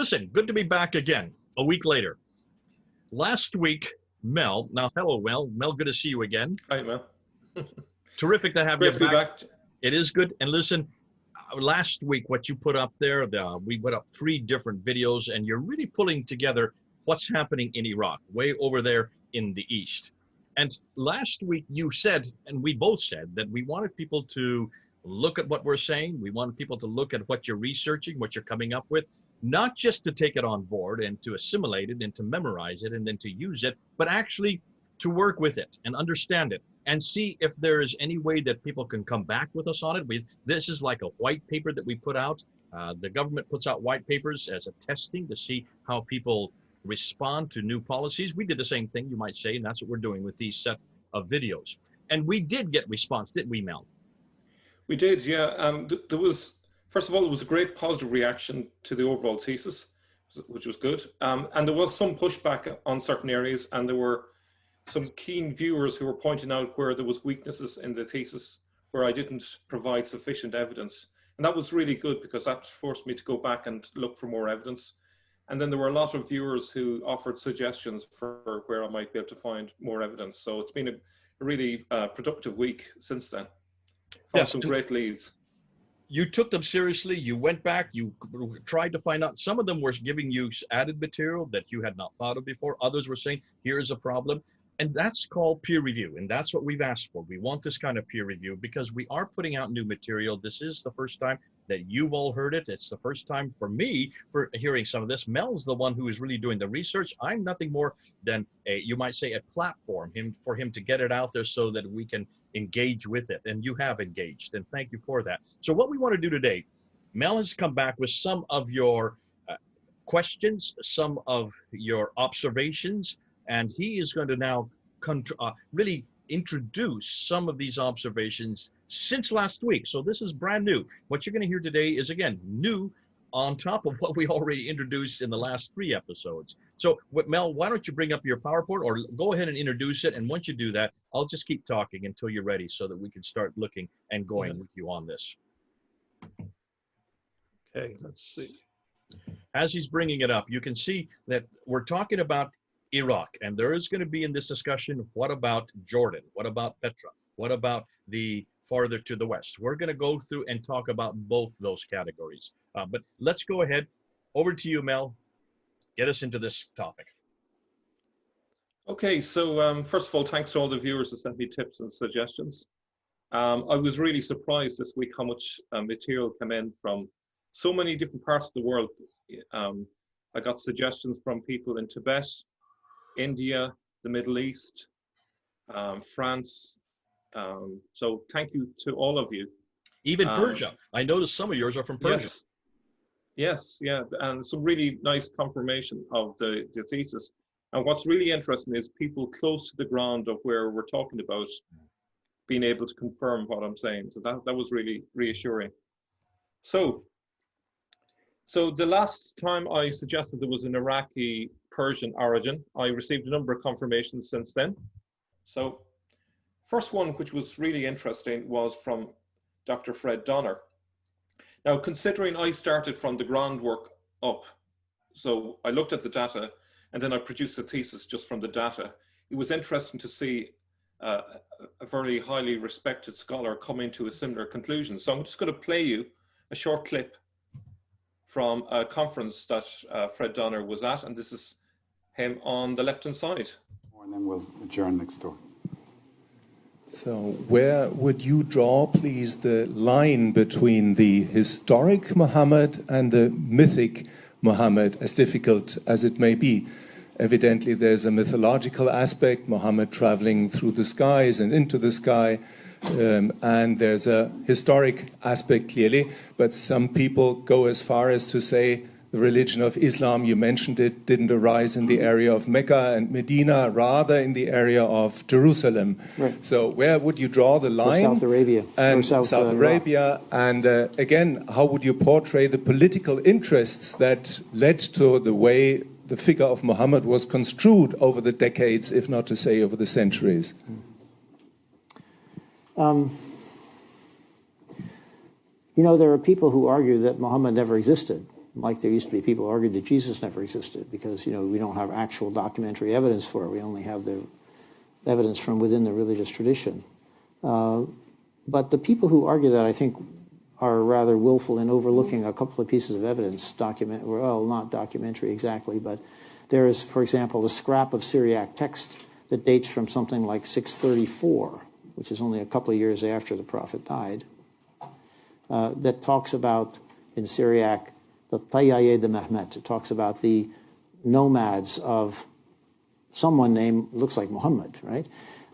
Listen, good to be back again a week later. Last week, Mel, now hello, Mel. Mel, good to see you again. Hi, Mel. Terrific to have Great you to be back. It is good. And listen, last week, what you put up there, we put up 3 different videos, and you're really pulling together what's happening in Iraq, way over there in the East. And last week you said, and we both said, that we wanted people to look at what we're saying. We wanted people to look at what you're researching, what you're coming up with, not just to take it on board and to assimilate it and to memorize it and then to use it, but actually to work with it and understand it and see if there is any way that people can come back with us on it. This is like a white paper that we put out. The government puts out white papers as a testing to see how people respond to new policies. We did the same thing, you might say, and that's what we're doing with these set of videos. And we did get response, didn't we, Mel? We did, yeah. There was, first of all, there was a great positive reaction to the overall thesis, which was good. And there was some pushback on certain areas, and there were some keen viewers who were pointing out where there was weaknesses in the thesis, where I didn't provide sufficient evidence. And that was really good because that forced me to go back and look for more evidence. And then there were a lot of viewers who offered suggestions for where I might be able to find more evidence. So it's been a really productive week since then. Found some great leads. You took them seriously. You went back, you tried to find out. Some of them were giving you added material that you had not thought of before. Others were saying, here's a problem. And that's called peer review. And that's what we've asked for. We want this kind of peer review because we are putting out new material. This is the first time that you've all heard it. It's the first time for me for hearing some of this. Mel's the one who is really doing the research. I'm nothing more than you might say, a platform for him to get it out there so that we can engage with it. And you have engaged, and thank you for that. So what we want to do today, Mel has come back with some of your questions, some of your observations, and he is going to now really introduce some of these observations since last week. So this is brand new. What you're going to hear today is, again, new on top of what we already introduced in the last 3 episodes. So Mel, why don't you bring up your PowerPoint or go ahead and introduce it. And once you do that, I'll just keep talking until you're ready so that we can start looking and going with you on this. Okay, let's see. As he's bringing it up, you can see that we're talking about Iraq, and there is going to be in this discussion, what about Jordan? What about Petra? What about the farther to the west? We're going to go through and talk about both those categories. But let's go ahead. Over to you, Mel. Get us into this topic. Okay, so first of all, thanks to all the viewers that sent me tips and suggestions. I was really surprised this week how much material came in from so many different parts of the world. I got suggestions from people in Tibet, India, the Middle East, France. So thank you to all of you. Even Persia. I noticed some of yours are from Persia. Yes, yeah, and some really nice confirmation of the thesis. And what's really interesting is people close to the ground of where we're talking about being able to confirm what I'm saying. So that was really reassuring. So the last time I suggested there was an Iraqi Persian origin, I received a number of confirmations since then. So first one, which was really interesting, was from Dr. Fred Donner. Now, considering I started from the groundwork up, so I looked at the data and then I produced a thesis just from the data, it was interesting to see a very highly respected scholar coming to a similar conclusion. So I'm just going to play you a short clip from a conference that Fred Donner was at, and this is him on the left-hand side. And then we'll adjourn next door. So where would you draw, please, the line between the historic Muhammad and the mythic Muhammad, as difficult as it may be? Evidently, there's a mythological aspect, Muhammad traveling through the skies and into the sky, and there's a historic aspect, clearly, but some people go as far as to say the religion of Islam, you mentioned it, didn't arise in the area of Mecca and Medina, rather in the area of Jerusalem. Right. So where would you draw the line? Or South Arabia. And or South Arabia. And again, how would you portray the political interests that led to the way the figure of Muhammad was construed over the decades, if not to say over the centuries? You know, there are people who argue that Muhammad never existed. like there used to be people who argued that Jesus never existed because, we don't have actual documentary evidence for it. We only have the evidence from within the religious tradition. But the people who argue that, I think, are rather willful in overlooking a couple of pieces of evidence, not documentary exactly, but there is, for example, a scrap of Syriac text that dates from something like 634, which is only a couple of years after the prophet died, that talks about, in Syriac, the Tayyaye de Mehmet. It talks about the nomads of someone named, looks like Muhammad, right?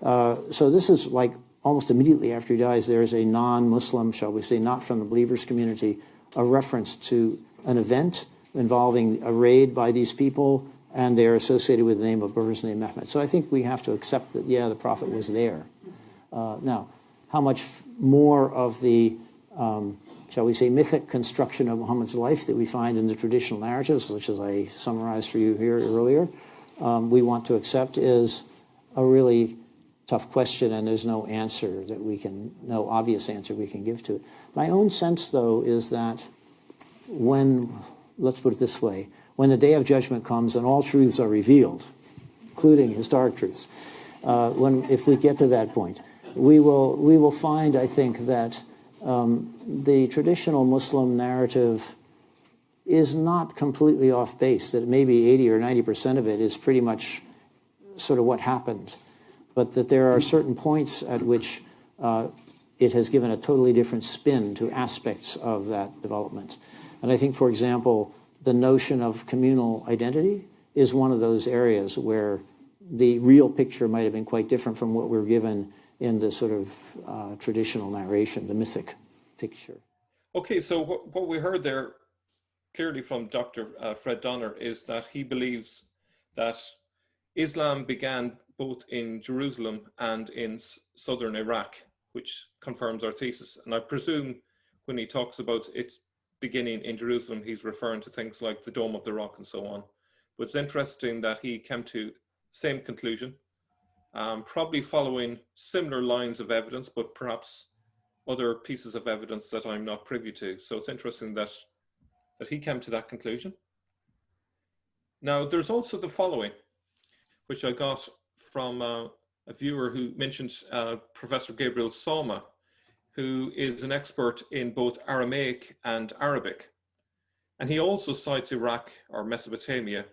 So this is like almost immediately after he dies, there is a non-Muslim, shall we say, not from the believers community, a reference to an event involving a raid by these people, and they're associated with the name of a person named Mehmet. So I think we have to accept that, yeah, the prophet was there. Now, how much more of the, shall we say, mythic construction of Muhammad's life that we find in the traditional narratives, which as I summarized for you here earlier, we want to accept is a really tough question, and there's no answer that we can, no obvious answer we can give to it. My own sense, though, is that when, let's put it this way, when the day of judgment comes and all truths are revealed, including historic truths, if we get to that point, we will find, I think, that the traditional Muslim narrative is not completely off base, that maybe 80 or 90% of it is pretty much sort of what happened, but that there are certain points at which it has given a totally different spin to aspects of that development. And I think, for example, the notion of communal identity is one of those areas where the real picture might have been quite different from what we're given in the sort of traditional narration, the mythic picture. Okay, so what we heard there clearly from Dr. Fred Donner is that he believes that Islam began both in Jerusalem and in southern Iraq, which confirms our thesis. And I presume when he talks about its beginning in Jerusalem, he's referring to things like the Dome of the Rock and so on. But it's interesting that he came to the same conclusion, probably following similar lines of evidence, but perhaps other pieces of evidence that I'm not privy to. So it's interesting that he came to that conclusion. Now, there's also the following, which I got from a viewer who mentioned Professor Gabriel Soma, who is an expert in both Aramaic and Arabic. And he also cites Iraq or Mesopotamia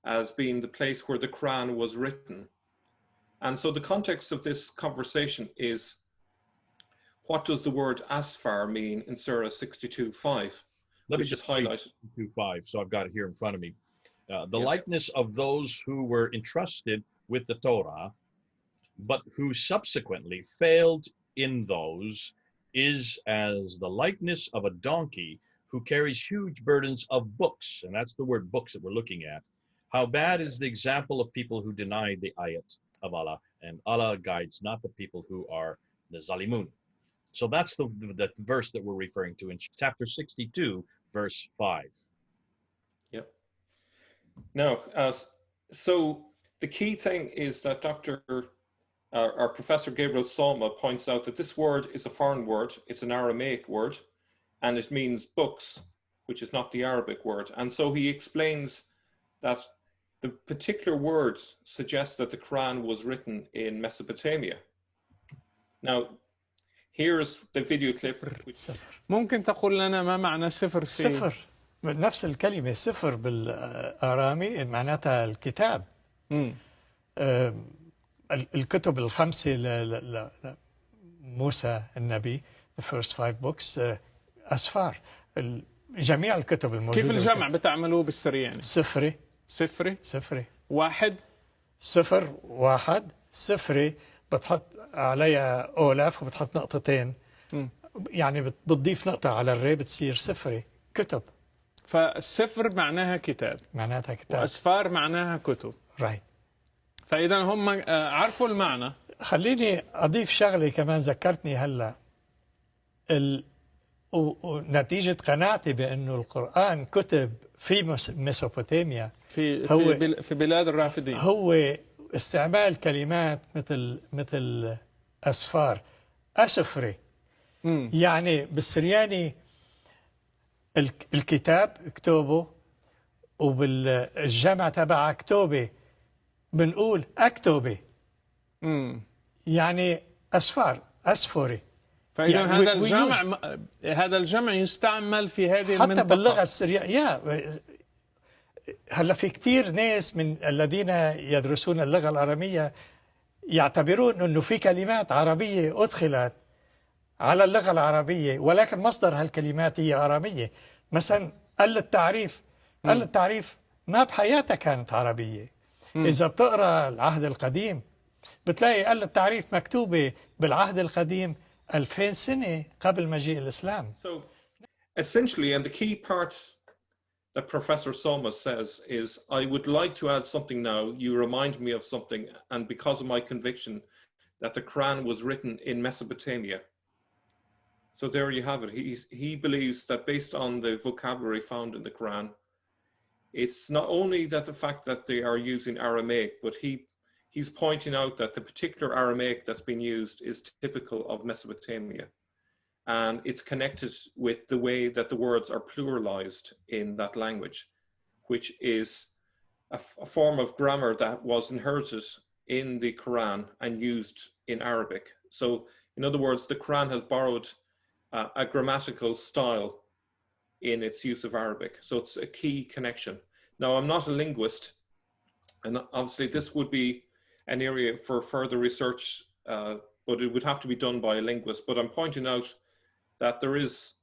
as being the place where the Quran was written. And so the context of this conversation is, what does the word asfar mean in Surah 62:5, which is highlighted? 62:5, so I've got it here in front of me. The likeness of those who were entrusted with the Torah, but who subsequently failed in those, is as the likeness of a donkey who carries huge burdens of books. And that's the word books that we're looking at. How bad is the example of people who deny the ayat of Allah, and Allah guides not the people who are the zalimun. So that's the verse that we're referring to in chapter 62, verse 5. Yep. Now, so the key thing is that Professor Gabriel Soma points out that this word is a foreign word. It's an Aramaic word, and it means books, which is not the Arabic word. And so he explains that the particular words suggest that the Quran was written in Mesopotamia. Now, here's the video clip. ممكن تقول لنا ما معنى سفر في سفر؟ نفس الكلمة سفر بالآرامي معناتها الكتاب. الكتب الخمسة لموسى النبي, the first 5 books, أسفار. جميع الكتب الموجودة. كيف الجمع بتعملوه بالسرياني؟ سفري واحد صفر واحد سفري بتحط عليها أولاف وبتحط نقطتين. يعني بتضيف نقطة على الري بتصير سفري كتب. فالسفر معناها كتاب. معناتها كتاب. وأسفار معناها كتب. right. فإذا هم عرفوا المعنى. خليني أضيف شغلة كمان ذكرتني هلا. ونتيجة قناعتي بأنه القرآن كتب في ميسوبوتاميا في بلاد الرافدين, هو استعمال كلمات مثل أسفار أسفري. يعني بالسرياني الكتاب اكتبه، وبالجمع تبع أكتوبة بنقول أكتوبة، يعني أسفار أسفوري. فإذا يعني هذا الجمع هذا الجمع يستعمل في هذه حتى المنطقة باللغة السريانية. هلا في كتير ناس من الذين يدرسون اللغة الأرامية يعتبرون أنه في كلمات عربية أدخلت على اللغة العربية، ولكن مصدر هالكلمات هي أرامية. مثلا التعريف ما بحياتها كانت عربية. إذا بتقرأ العهد القديم بتلاقي التعريف مكتوبة بالعهد القديم 2000 سنة قبل مجيء الإسلام. So essentially, and the key part that Professor Solmas says is, I would like to add something now. You remind me of something, and because of my conviction that the Quran was written in Mesopotamia. So there you have it. He believes that based on the vocabulary found in the Quran, it's not only that the fact that they are using Aramaic, but he's pointing out that the particular Aramaic that's been used is typical of Mesopotamia. And it's connected with the way that the words are pluralized in that language, which is a form of grammar that was inherited in the Quran and used in Arabic. So in other words, the Quran has borrowed a grammatical style in its use of Arabic. So it's a key connection. Now, I'm not a linguist, and obviously this would be an area for further research, but it would have to be done by a linguist. But I'm pointing out that there is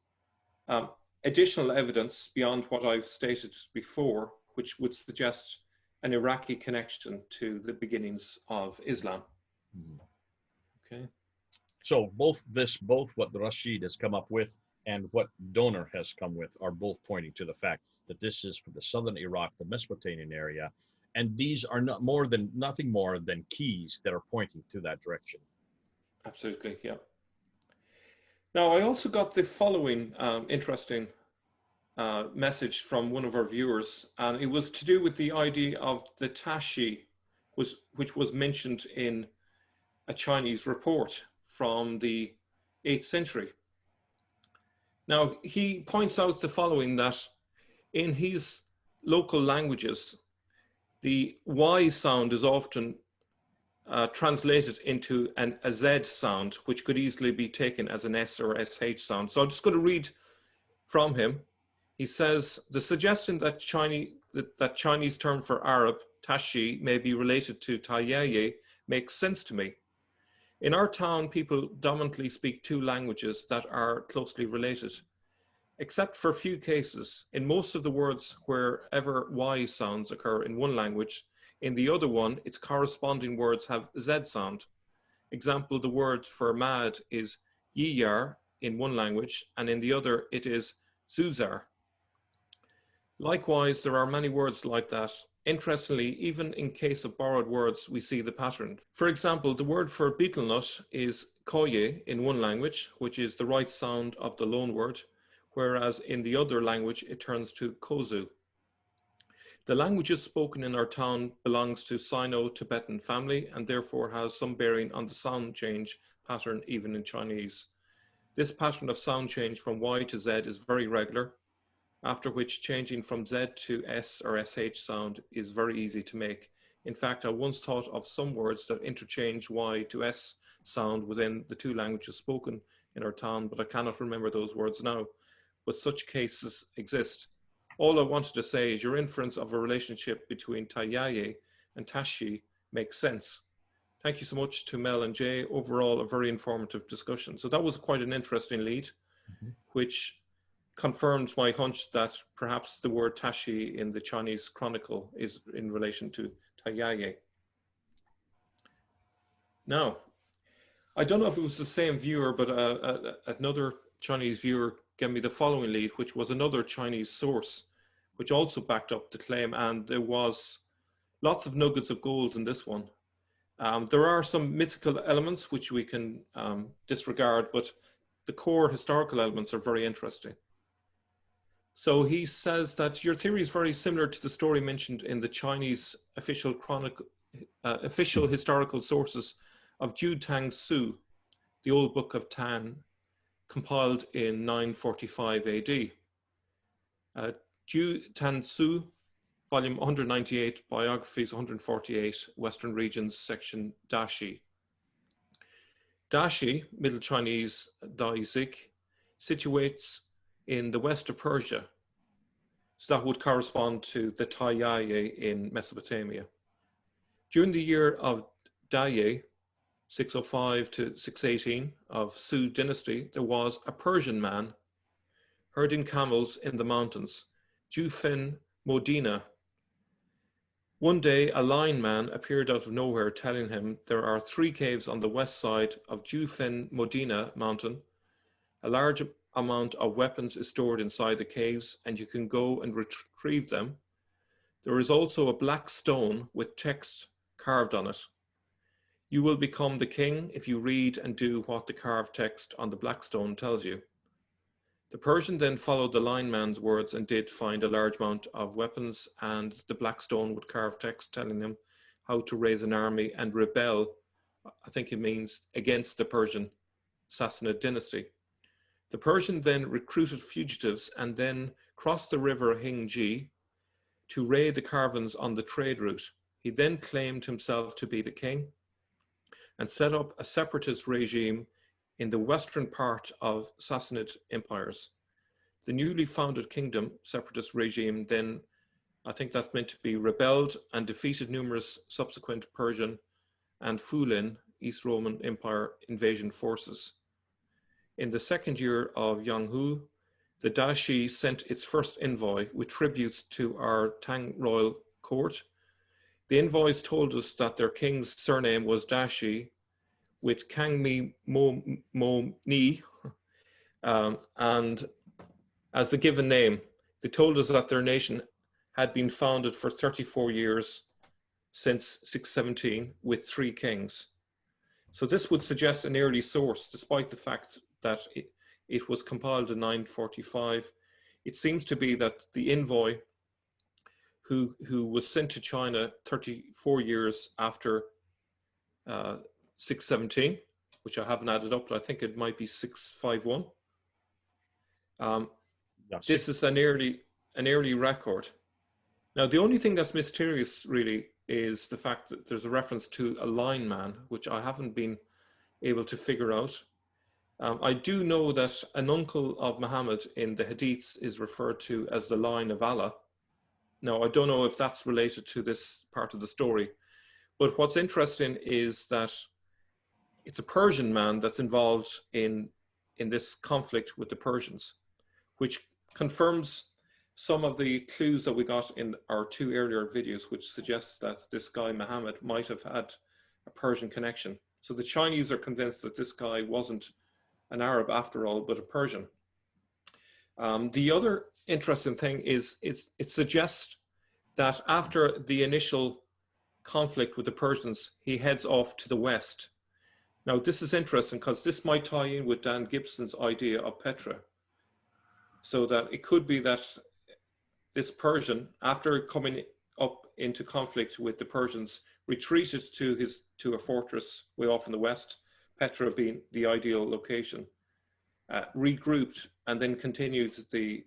additional evidence beyond what I've stated before, which would suggest an Iraqi connection to the beginnings of Islam. Okay. So both what Rashid has come up with and what Donor has come with are both pointing to the fact that this is for the southern Iraq, the Mesopotamian area, and these are nothing more than keys that are pointing to that direction. Absolutely, yeah. Now, I also got the following interesting message from one of our viewers, and it was to do with the idea of the Tashi, which was mentioned in a Chinese report from the 8th century. Now, he points out the following, that in his local languages, the Y sound is often translated into a Z sound, which could easily be taken as an S or SH sound. So I'm just going to read from him. He says, the suggestion that Chinese term for Arab, Tashi, may be related to Taiyaye makes sense to me. In our town, people dominantly speak two languages that are closely related. Except for a few cases, in most of the words wherever Y sounds occur in one language, in the other one, its corresponding words have Z sound. Example, the word for mad is yiyar in one language, and in the other it is zuzar. Likewise, there are many words like that. Interestingly, even in case of borrowed words, we see the pattern. For example, the word for betel nut is koye in one language, which is the right sound of the loan word, whereas in the other language, it turns to kozu. The languages spoken in our town belongs to Sino-Tibetan family and therefore has some bearing on the sound change pattern even in Chinese. This pattern of sound change from Y to Z is very regular, after which changing from Z to S or SH sound is very easy to make. In fact, I once thought of some words that interchange Y to S sound within the two languages spoken in our town, but I cannot remember those words now. But such cases exist. All I wanted to say is your inference of a relationship between Taiyaye and Tashi makes sense. Thank you so much to Mel and Jay. Overall, a very informative discussion. So that was quite an interesting lead, which confirms my hunch that perhaps the word Tashi in the Chinese chronicle is in relation to Taiyaye. Now, I don't know if it was the same viewer, but another Chinese viewer gave me the following lead, which was another Chinese source, which also backed up the claim, and there was lots of nuggets of gold in this one. There are some mythical elements which we can disregard, but the core historical elements are very interesting. So he says that your theory is very similar to the story mentioned in the Chinese official historical sources of Ju Tang Su, the old book of Tan, compiled in 945 AD. Ju Tan Su, volume 198, biographies 148, Western regions, section Dashi. Dashi, Middle Chinese Dai Zik, situates in the west of Persia. So that would correspond to the Taiyaye in Mesopotamia. During the year of Daye, 605 to 618 of Su dynasty, there was a Persian man herding camels in the mountains, Jufen Modina. One day, a lion man appeared out of nowhere telling him there are 3 caves on the west side of Jufen Modina mountain. A large amount of weapons is stored inside the caves and you can go and retrieve them. There is also a black stone with text carved on it. You will become the king if you read and do what the carved text on the black stone tells you. The Persian then followed the lion man's words and did find a large amount of weapons and the black stone with carved text telling him how to raise an army and rebel, I think it means against the Persian Sassanid dynasty. The Persian then recruited fugitives and then crossed the river Hingji to raid the caravans on the trade route. He then claimed himself to be the king and set up a separatist regime in the western part of Sassanid empires. The newly founded kingdom, separatist regime, then, I think that's meant to be, rebelled and defeated numerous subsequent Persian and Fulin, East Roman Empire invasion forces. In the second year of Yang Hu, the Dashi sent its first envoy with tributes to our Tang royal court. The envoys told us that their king's surname was Dashi, with Kangmi Mo Ni, and as the given name. They told us that their nation had been founded for 34 years since 617 with 3 kings. So this would suggest an early source, despite the fact that it was compiled in 945. It seems to be that the envoy who was sent to China 34 years after 617, which I haven't added up, but I think it might be 651. This is an early record. Now, the only thing that's mysterious really is the fact that there's a reference to a lion man, which I haven't been able to figure out. I do know that an uncle of Muhammad in the Hadiths is referred to as the Lion of Allah. Now, I don't know if that's related to this part of the story, but what's interesting is that it's a Persian man that's involved in this conflict with the Persians, which confirms some of the clues that we got in our 2 earlier videos, which suggests that this guy Muhammad might have had a Persian connection. So the Chinese are convinced that this guy wasn't an Arab after all, but a Persian. The other interesting thing is it suggests that after the initial conflict with the Persians, he heads off to the west. Now, this is interesting because this might tie in with Dan Gibson's idea of Petra. So that it could be that this Persian, after coming up into conflict with the Persians, retreated to a fortress way off in the west, Petra being the ideal location, regrouped, and then continued the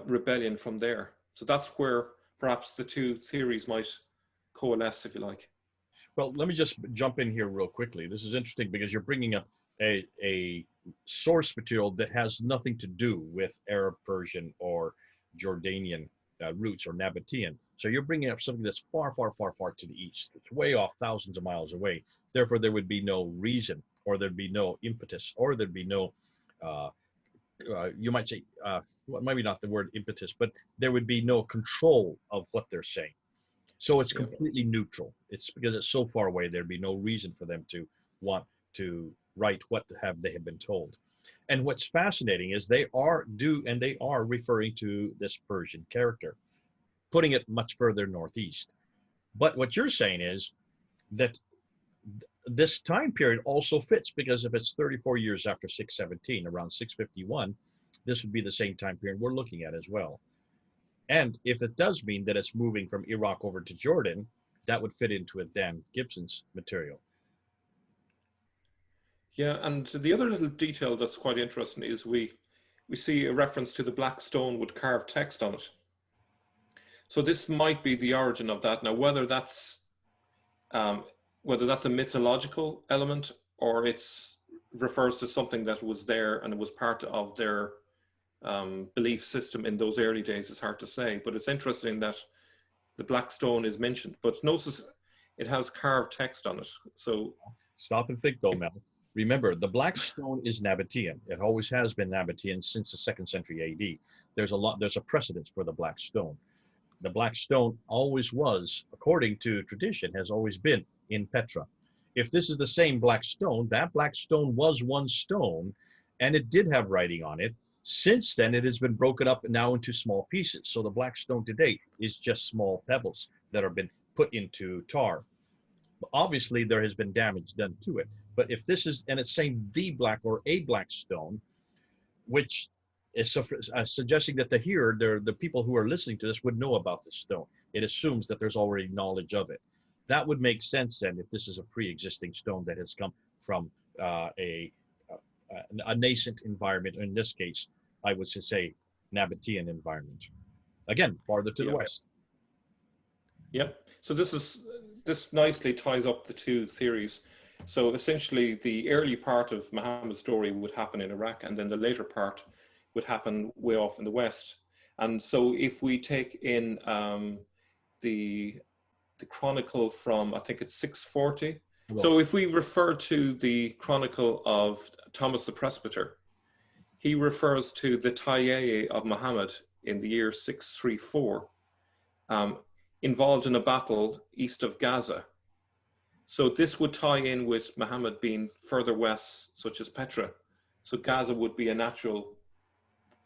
rebellion from there. So that's where perhaps the 2 theories might coalesce, if you like. Well, let me just jump in here real quickly. This is interesting because you're bringing up a source material that has nothing to do with Arab, Persian, or Jordanian roots or Nabatean. So you're bringing up something that's far, far, far, far to the east. It's way off, thousands of miles away. Therefore, there would be no reason, or there'd be no impetus, or there'd be no, you might say, well, maybe not the word impetus, but there would be no control of what they're saying. So it's completely neutral. It's because it's so far away, there'd be no reason for them to want to write what they have been told. And what's fascinating is they are referring to this Persian character, putting it much further northeast. But what you're saying is that this time period also fits, because if it's 34 years after 617, around 651, this would be the same time period we're looking at as well. And if it does mean that it's moving from Iraq over to Jordan, that would fit into with Dan Gibson's material. Yeah, and the other little detail that's quite interesting is we we see a reference to the black stone with carved text on it. So this might be the origin of that. Now, whether that's a mythological element or it's refers to something that was there and it was part of their belief system in those early days is hard to say. But it's interesting that the black stone is mentioned. But notice it has carved text on it. So stop and think, though, Mel. Remember, the black stone is Nabatean. It always has been Nabatean since the 2nd century AD. There's a precedence for the black stone. The black stone always was, according to tradition, has always been in Petra. If this is the same black stone, that black stone was one stone, and it did have writing on it. Since then, it has been broken up now into small pieces. So the black stone today is just small pebbles that have been put into tar. Obviously, there has been damage done to it. But if this is, and it's saying the black or a black stone, which is suggesting that the people who are listening to this would know about this stone. It assumes that there's already knowledge of it. That would make sense then if this is a pre-existing stone that has come from a nascent environment. In this case, I would say Nabatean environment. Again, farther to the west. Yep. So this nicely ties up the two theories. So essentially, the early part of Muhammad's story would happen in Iraq, and then the later part would happen way off in the west. And so, if we take in the chronicle from, I think it's 640. Well, so if we refer to the chronicle of Thomas the Presbyter, he refers to the Tayyeh of Muhammad in the year 634, involved in a battle east of Gaza. So this would tie in with Muhammad being further west, such as Petra. So Gaza would be a natural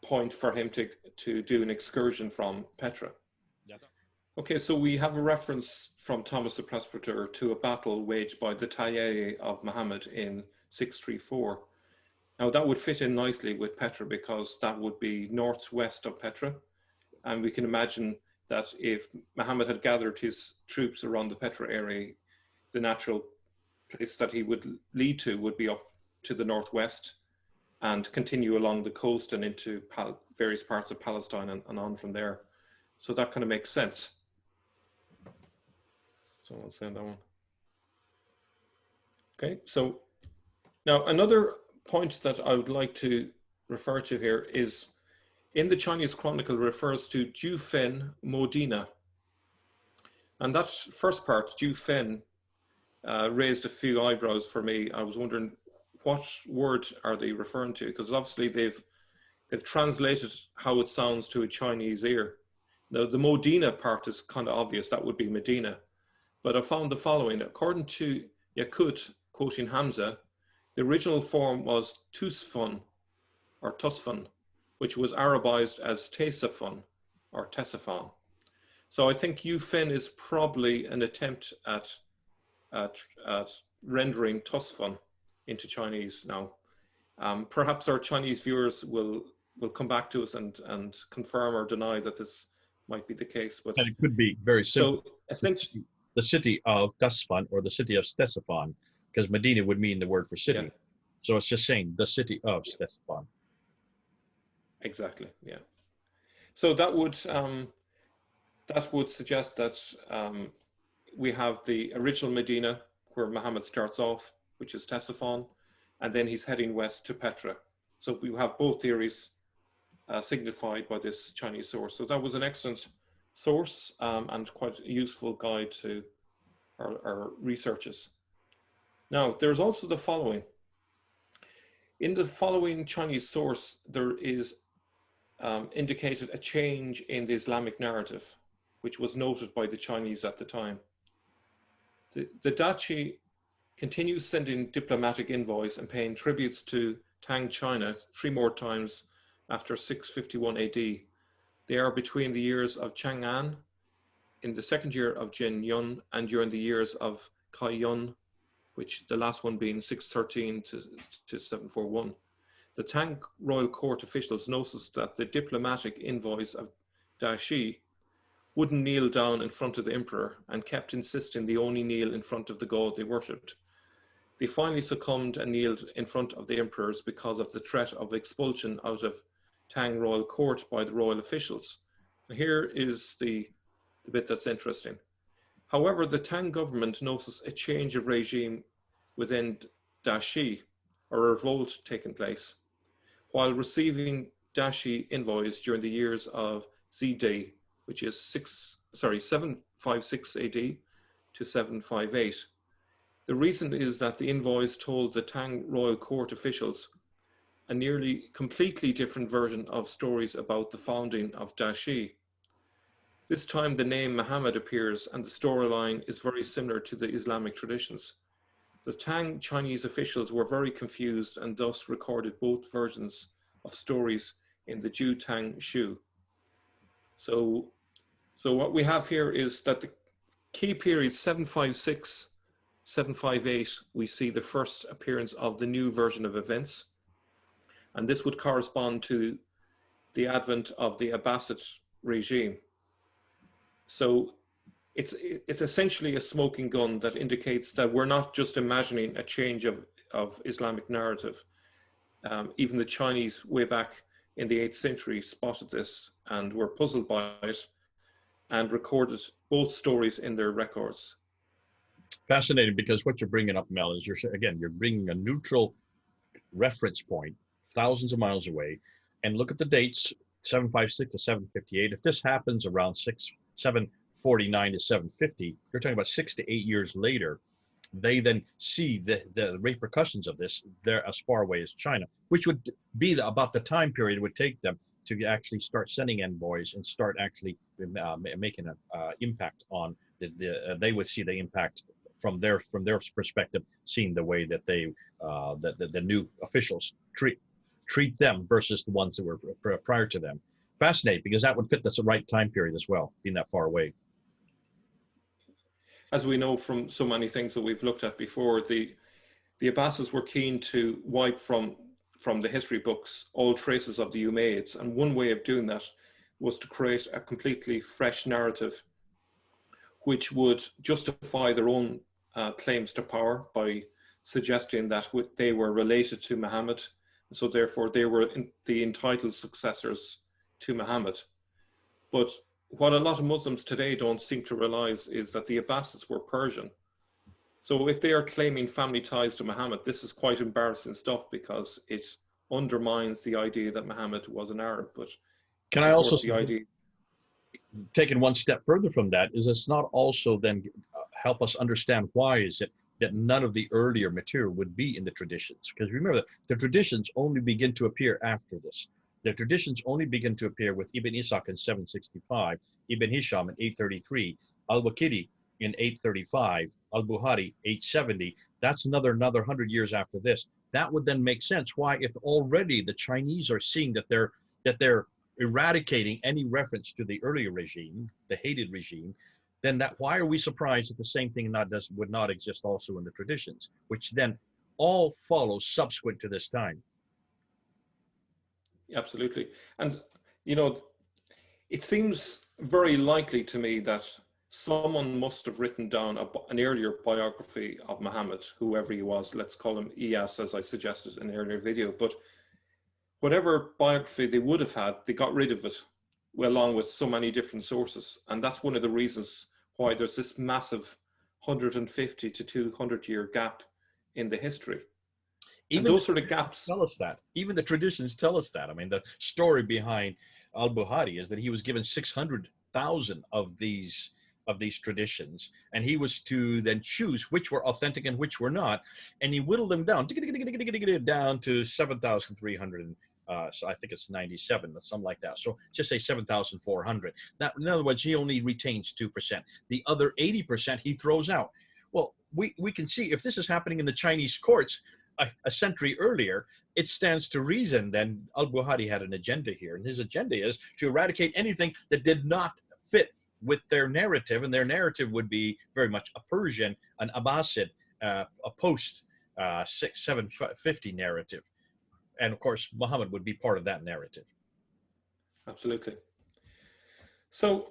point for him to do an excursion from Petra. Yeah. Okay, so we have a reference from Thomas the Presbyter to a battle waged by the Tayyeh of Muhammad in 634. Now that would fit in nicely with Petra because that would be northwest of Petra. And we can imagine that if Muhammad had gathered his troops around the Petra area, the natural place that he would lead to would be up to the northwest and continue along the coast and into various parts of Palestine and on from there. So that kind of makes sense. So I'll send that one. Okay, so now another point that I would like to refer to here is in the Chinese Chronicle refers to Ju Fen Modina. And that first part, Ju Fen, raised a few eyebrows for me. I was wondering what word are they referring to? Because obviously they've translated how it sounds to a Chinese ear. Now the Modina part is kind of obvious, that would be Medina. But I found the following, according to Yakut, quoting Hamza, the original form was Tusfun or Tusfun, which was Arabized as Tesafun or Tesafan. So I think Yufen is probably an attempt at rendering Tusfun into Chinese now. Perhaps our Chinese viewers will come back to us and confirm or deny that this might be the case. But and it could be very simple. So essentially, the city of Tasfan or the city of Stesafan, because Medina would mean the word for city. Yeah. So it's just saying the city of Stesafan. Exactly. Yeah. So that would suggest that we have the original Medina where Muhammad starts off, which is Ctesiphon, and then he's heading west to Petra. So we have both theories signified by this Chinese source. So that was an excellent source and quite a useful guide to our researches. Now, there's also the following. In the following Chinese source, there is indicated a change in the Islamic narrative, which was noted by the Chinese at the time. The Dachi continues sending diplomatic envoys and paying tributes to Tang China 3 more times after 651 AD. They are between the years of Chang'an, in the 2nd year of Jin Yun, and during the years of Kai Yun, which the last one being 613 to 741. The Tang royal court officials noticed that the diplomatic envoys of Dashi wouldn't kneel down in front of the emperor and kept insisting they only kneel in front of the god they worshipped. They finally succumbed and kneeled in front of the emperors because of the threat of expulsion out of Tang royal court by the royal officials. And here is the bit that's interesting. However, the Tang government noticed a change of regime within Dashi, or a revolt taking place, while receiving Dashi envoys during the years of Zide, which is 756 AD to 758. The reason is that the envoys told the Tang royal court officials a nearly completely different version of stories about the founding of Dashi. This time the name Muhammad appears and the storyline is very similar to the Islamic traditions. The Tang Chinese officials were very confused and thus recorded both versions of stories in the Ju Tang Shu. So what we have here is that the key period 756, 758, we see the first appearance of the new version of events. And this would correspond to the advent of the Abbasid regime. So it's essentially a smoking gun that indicates that we're not just imagining a change of Islamic narrative. Even the Chinese way back in the 8th century spotted this and were puzzled by it and recorded both stories in their records. Fascinating, because what you're bringing up, Mel, is you're bringing a neutral reference point thousands of miles away, and look at the dates, 756 to 758. If this happens around 749 to 750, you're talking about 6 to 8 years later. They then see the repercussions of this there as far away as China, which would be about the time period it would take them to actually start sending envoys and start actually making an impact on they would see the impact from their perspective, seeing the way that they the new officials treat them versus the ones that were prior to them. Fascinating, because that would fit the right time period as well, being that far away. As we know from so many things that we've looked at before, the Abbasids were keen to wipe from the history books all traces of the Umayyads, and one way of doing that was to create a completely fresh narrative which would justify their own claims to power by suggesting that they were related to Muhammad, so therefore they were the entitled successors to Muhammad. But what a lot of Muslims today don't seem to realize is that the Abbasids were Persian. So if they are claiming family ties to Muhammad, this is quite embarrassing stuff, because it undermines the idea that Muhammad was an Arab. But can I also taking one step further from that, is it's not also then help us understand why is it that none of the earlier material would be in the traditions? Because remember that the traditions only begin to appear after this. The traditions only begin to appear with Ibn Ishaq in 765, Ibn Hisham in 833, Al-Waqidi in 835, Al-Bukhari 870. That's another 100 years after this. That would then make sense why, if already the Chinese are seeing that they're eradicating any reference to the earlier regime, the hated regime, then why are we surprised that the same thing would not exist also in the traditions, which then all follows subsequent to this time? Absolutely. And, it seems very likely to me that someone must have written down an earlier biography of Muhammad, whoever he was. Let's call him Iyas, as I suggested in an earlier video. But whatever biography they would have had, they got rid of it, along with so many different sources. And that's one of the reasons why there's this massive 150 to 200 year gap in the history. Even those sort of gaps tell us that. Even the traditions tell us that. I mean, the story behind Al-Bukhari is that he was given 600,000 of these traditions, and he was to then choose which were authentic and which were not, and he whittled them down to 7,300. So I think it's 97, something like that. So just say 7,400. Now, in other words, he only retains 2%. The other 80% he throws out. Well, we can see if this is happening in the Chinese courts a century earlier, it stands to reason then Al-Bukhari had an agenda here, and his agenda is to eradicate anything that did not fit with their narrative, and their narrative would be very much a Persian, an Abbasid, a post 750 narrative. And of course, Muhammad would be part of that narrative. Absolutely. So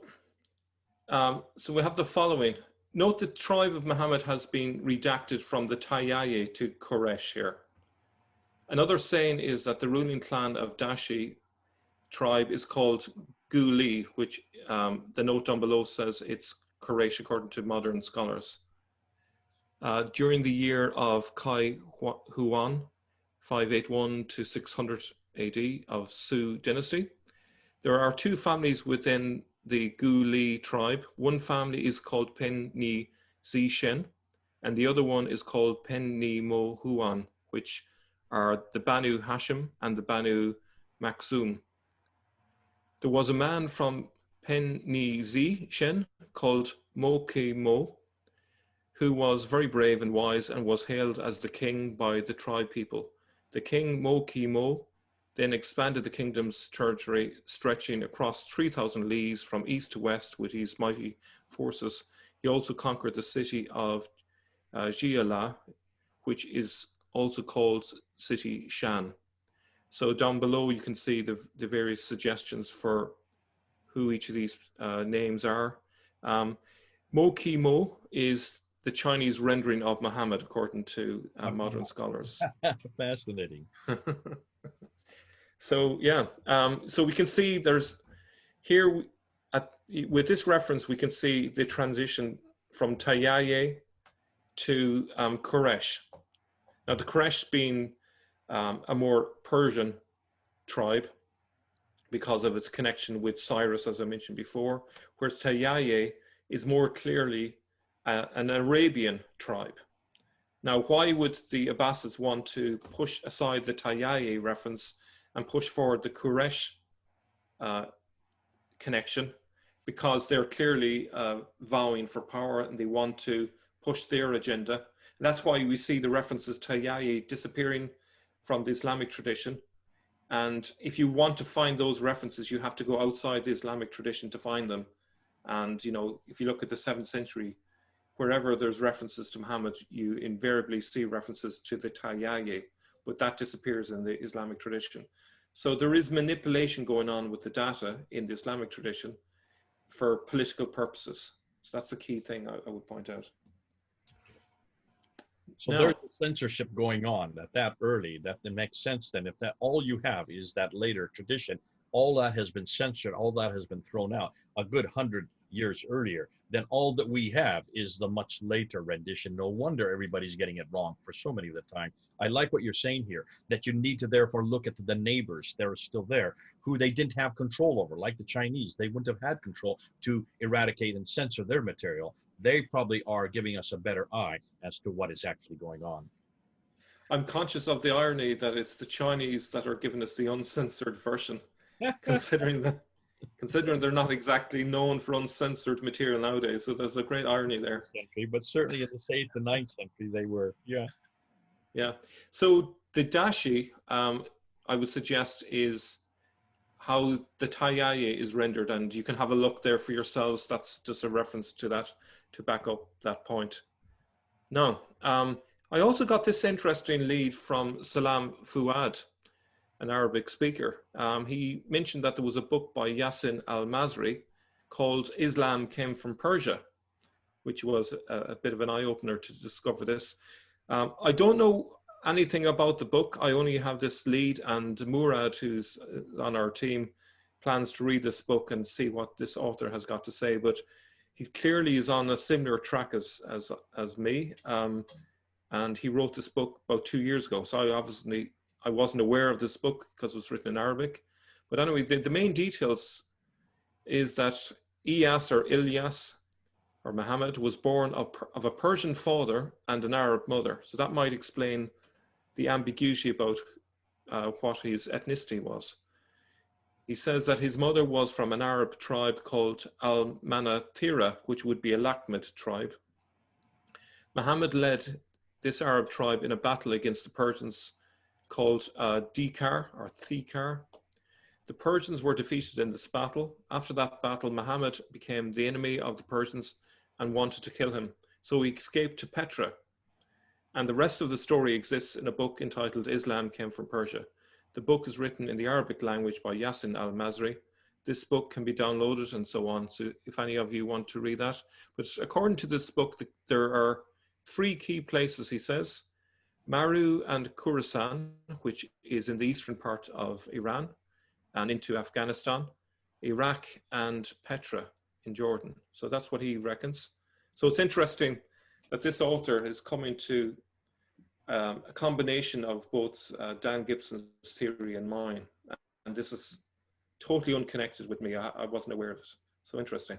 we have the following. Note the tribe of Muhammad has been redacted from the Tayyaye to Quraysh here. Another saying is that the ruling clan of Dashi tribe is called Guli, which the note down below says it's Quraysh according to modern scholars. During the year of Kai Huan, 581 to 600 AD of Su dynasty, there are two families within the Guli tribe. One family is called Pen Ni Zi Shen, and the other one is called Pen Ni Mo Huan, which are the Banu Hashim and the Banu Makhzum. There was a man from Pen Ni Zi Shen called Mo Ki Mo, who was very brave and wise and was hailed as the king by the tribe people. The king Mo Ki Mo then expanded the kingdom's territory, stretching across 3,000 leagues from east to west with his mighty forces. He also conquered the city of Jiala, which is also called City Shan. So down below you can see the various suggestions for who each of these names are. Mo Ki Mo is the Chinese rendering of Muhammad, according to modern scholars. Fascinating. So yeah, so we can see there's here with this reference, we can see the transition from Tayyaye to Quraysh. Now the Quraysh being a more Persian tribe because of its connection with Cyrus, as I mentioned before, whereas Tayyaye is more clearly an Arabian tribe. Now, why would the Abbasids want to push aside the Tayyaye reference and push forward the Quraysh connection? Because they're clearly vowing for power and they want to push their agenda. And that's why we see the references to Tayyaye disappearing from the Islamic tradition. And if you want to find those references, you have to go outside the Islamic tradition to find them. And, you know, if you look at the 7th century, wherever there's references to Muhammad, you invariably see references to the Tayyaye, but that disappears in the Islamic tradition. So there is manipulation going on with the data in the Islamic tradition for political purposes. So that's the key thing I would point out. So Now, there's censorship going on that early, that it makes sense then. If that all you have is that later tradition, all that has been censored, all that has been thrown out a good 100 years earlier, then all that we have is the much later rendition. No wonder everybody's getting it wrong for so many of the time. I like what you're saying here, that you need to therefore look at the neighbors that are still there, who they didn't have control over, like the Chinese. They wouldn't have had control to eradicate and censor their material. They probably are giving us a better eye as to what is actually going on. I'm conscious of the irony that it's the Chinese that are giving us the uncensored version, considering they're not exactly known for uncensored material nowadays. So there's a great irony there. Century, but certainly in the 8th and 9th century, they were, yeah. Yeah. So the dashi, I would suggest, is how the Tayyaye is rendered, and you can have a look there for yourselves. That's just a reference to that to back up that point. Now, I also got this interesting lead from Salam Fuad, an Arabic speaker. He mentioned that there was a book by Yassin al-Mazri called Islam Came from Persia, which was a bit of an eye-opener to discover this. I don't know anything about the book. I only have this lead, and Murad, who's on our team, plans to read this book and see what this author has got to say. But he clearly is on a similar track as me. And he wrote this book about 2 years ago. So I wasn't aware of this book because it was written in Arabic. But anyway, the main details is that Iyas or Ilyas or Muhammad was born of a Persian father and an Arab mother. So that might explain the ambiguity about what his ethnicity was. He says that his mother was from an Arab tribe called Al-Manathira, which would be a Lakhmid tribe. Muhammad led this Arab tribe in a battle against the Persians called Dikar or Thikar. The Persians were defeated in this battle. After that battle, Muhammad became the enemy of the Persians and wanted to kill him. So he escaped to Petra. And the rest of the story exists in a book entitled Islam Came from Persia. The book is written in the Arabic language by Yassin al-Mazri. This book can be downloaded and so on. So if any of you want to read that. But according to this book, there are 3 key places, he says: Maru and Khorasan, which is in the eastern part of Iran, and into Afghanistan, Iraq, and Petra in Jordan. So that's what he reckons. So it's interesting that this author is coming to a combination of both Dan Gibson's theory and mine. And this is totally unconnected with me. I wasn't aware of it. So interesting.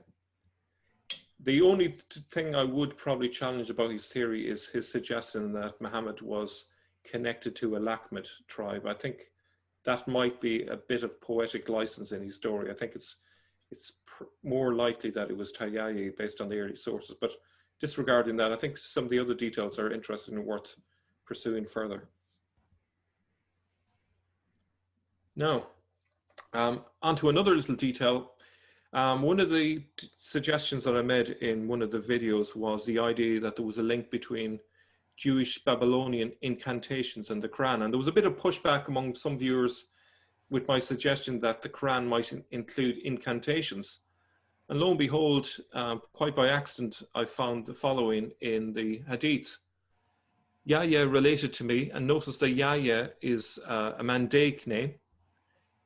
The only thing I would probably challenge about his theory is his suggestion that Muhammad was connected to a Lakhmid tribe. I think that might be a bit of poetic license in his story. I think it's more likely that it was Tayayi based on the early sources. But disregarding that, I think some of the other details are interesting and worth pursuing further. Now, onto another little detail. One of the suggestions that I made in one of the videos was the idea that there was a link between Jewish Babylonian incantations and the Quran. And there was a bit of pushback among some viewers with my suggestion that the Quran might include incantations. And lo and behold, quite by accident, I found the following in the Hadith. Yahya related to me, and notice that Yahya is a Mandaic name,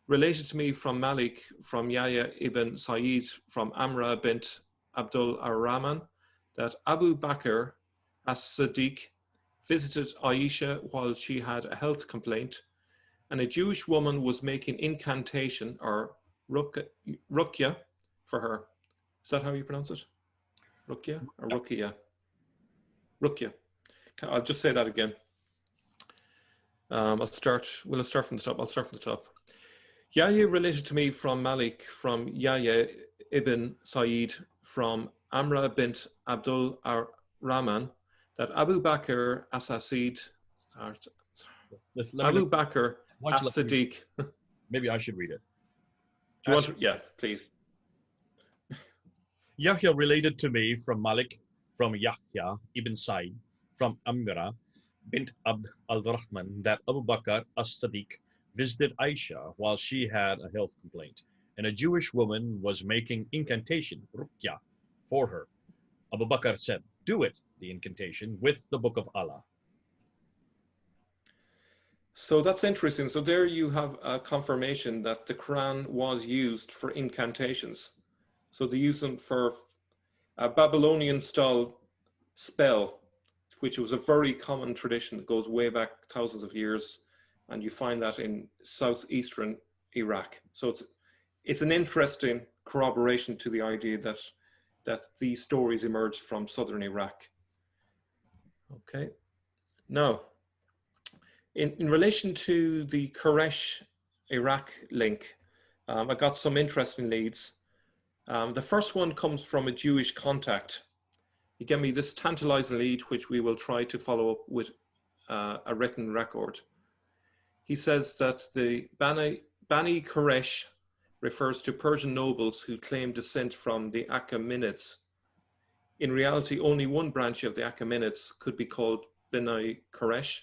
related to me from Malik, from Yahya ibn Sa'id, from Amra bint Abdul ar-Rahman, that Abu Bakr as-Siddiq visited Aisha while she had a health complaint, and a Jewish woman was making incantation or ruqya for her. Is that how you pronounce it? Ruqya or ruqya? Ruqya. I'll just say that again. We'll start from the top. I'll start from the top. Yahya related to me from Malik, from Yahya ibn Sa'id, from Amra bint Abdul ar-Rahman, that Abu Bakr as-Siddiq, Abu Bakr as-Siddiq. Maybe I should read it. Do you want to? Yeah, please. Yahya related to me from Malik, from Yahya ibn Sa'id, from Amra bint Abd al-Rahman, that Abu Bakr as-Siddiq visited Aisha while she had a health complaint, and a Jewish woman was making incantation, ruqya, for her. Abu Bakr said, do it, the incantation, with the book of Allah. So that's interesting. So there you have a confirmation that the Quran was used for incantations. So they use them for a Babylonian style spell, which was a very common tradition that goes way back thousands of years. And you find that in southeastern Iraq. So it's an interesting corroboration to the idea that these stories emerged from southern Iraq. Okay. Now, in relation to the Quraysh Iraq link, I got some interesting leads. The first one comes from a Jewish contact. He gave me this tantalizing lead, which we will try to follow up with a written record. He says that the Bani Quraysh refers to Persian nobles who claim descent from the Achaemenids. In reality, only one branch of the Achaemenids could be called Bani Quraysh.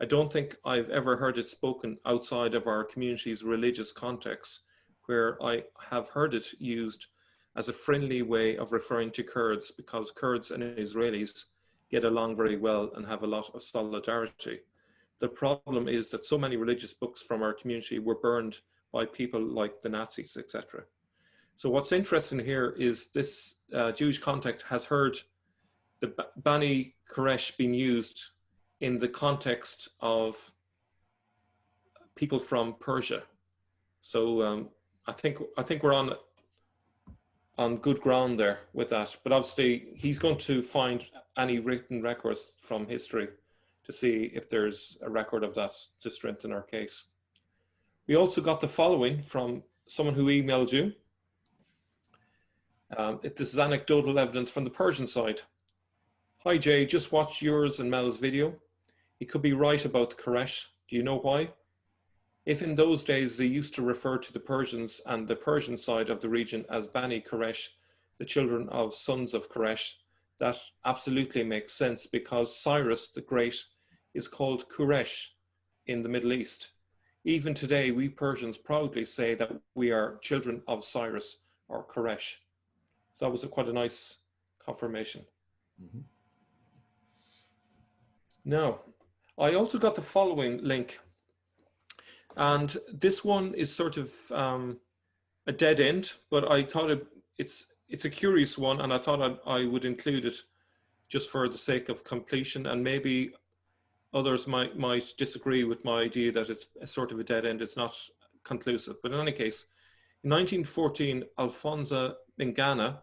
I don't think I've ever heard it spoken outside of our community's religious context, where I have heard it used as a friendly way of referring to Kurds, because Kurds and Israelis get along very well and have a lot of solidarity. The problem is that so many religious books from our community were burned by people like the Nazis, etc. So what's interesting here is this Jewish contact has heard the Bani Quraysh being used in the context of people from Persia. So I think we're on good ground there with that. But obviously, he's going to find any written records from history to see if there's a record of that to strengthen our case. We also got the following from someone who emailed you. This is anecdotal evidence from the Persian side. Hi Jay, just watched yours and Mel's video. He could be right about the Quraysh. Do you know why? If in those days they used to refer to the Persians and the Persian side of the region as Bani Quraysh, the children of sons of Quraysh, that absolutely makes sense, because Cyrus the Great is called Quraysh in the Middle East. Even today, we Persians proudly say that we are children of Cyrus or Quraysh. So that was quite a nice confirmation. Mm-hmm. Now, I also got the following link. And this one is sort of a dead end, but I thought it's a curious one, and I thought I would include it just for the sake of completion, and maybe others might disagree with my idea that it's a sort of a dead end. It's not conclusive. But in any case, in 1914, Alphonse Mingana,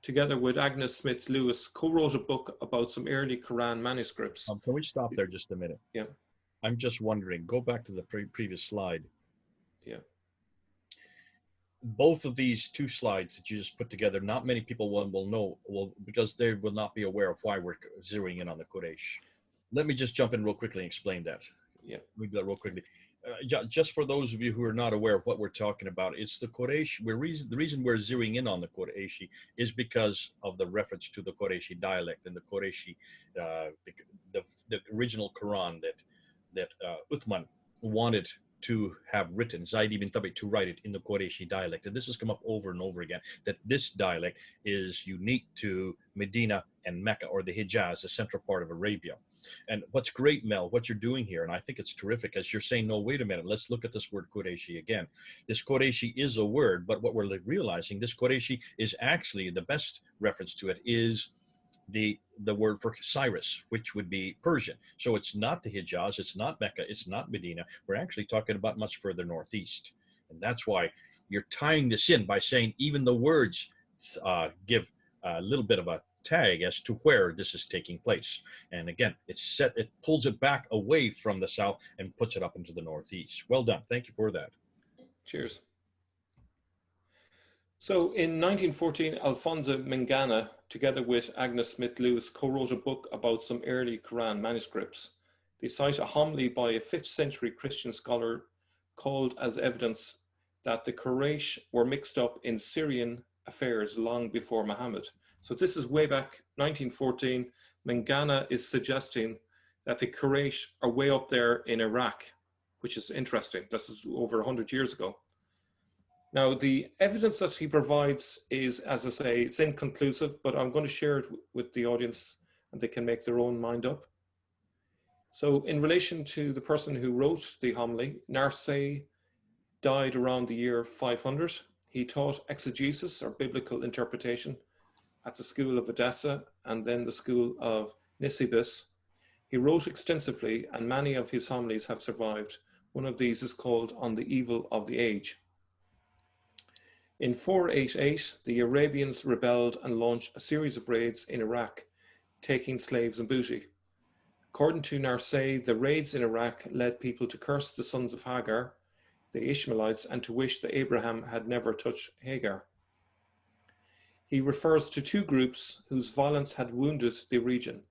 together with Agnes Smith Lewis, co-wrote a book about some early Quran manuscripts. Can we stop there just a minute? Yeah. I'm just wondering, go back to the previous slide. Yeah. Both of these two slides that you just put together, not many people will know, because they will not be aware of why we're zeroing in on the Quraysh. Let me just jump in real quickly and explain that. Yeah. Let me do that real quickly. Just for those of you who are not aware of what we're talking about, it's the Quraysh. The reason we're zeroing in on the Qurayshi is because of the reference to the Qurayshi dialect and the Qurayshi, the original Quran that Uthman wanted to have written, Zayd ibn Thabit, to write it in the Qurayshi dialect. And this has come up over and over again, that this dialect is unique to Medina and Mecca, or the Hijaz, the central part of Arabia. And what's great, Mel, what you're doing here, and I think it's terrific, as you're saying, no, wait a minute, let's look at this word Qurayshi again. This Qurayshi is a word, but what we're realizing, this Qurayshi is actually, the best reference to it is the word for Cyrus, which would be Persian. So it's not the Hijaz, it's not Mecca, it's not Medina. We're actually talking about much further northeast. And that's why you're tying this in by saying even the words give a little bit of a tag as to where this is taking place. And again, it pulls it back away from the south and puts it up into the northeast. Well done. Thank you for that. Cheers. So in 1914, Alphonse Mingana, together with Agnes Smith Lewis, co-wrote a book about some early Quran manuscripts. They cite a homily by a 5th century Christian scholar called as evidence that the Quraysh were mixed up in Syrian affairs long before Muhammad. So this is way back 1914. Mingana is suggesting that the Quraysh are way up there in Iraq, which is interesting. This is over 100 years ago. Now, the evidence that he provides is, as I say, it's inconclusive, but I'm going to share it with the audience and they can make their own mind up. So in relation to the person who wrote the homily, Narseh died around the year 500. He taught exegesis, or biblical interpretation, at the school of Edessa and then the school of Nisibis. He wrote extensively, and many of his homilies have survived. One of these is called On the Evil of the Age. In 488, the Arabians rebelled and launched a series of raids in Iraq, taking slaves and booty. According to Narseh, the raids in Iraq led people to curse the sons of Hagar, the Ishmaelites, and to wish that Abraham had never touched Hagar. He refers to two groups whose violence had wounded the region,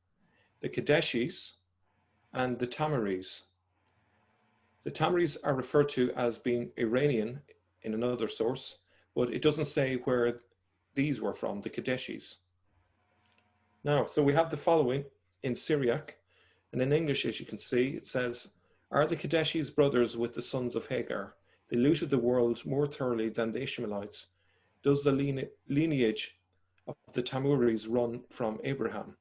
the Kadeshis and the Tamaris. The Tamaris are referred to as being Iranian in another source, but it doesn't say where these were from, the Kadeshis. Now, so we have the following in Syriac, and in English, as you can see, it says, "Are the Kadeshis brothers with the sons of Hagar? They looted the world more thoroughly than the Ishmaelites. Does the lineage of the Tamuris run from Abraham?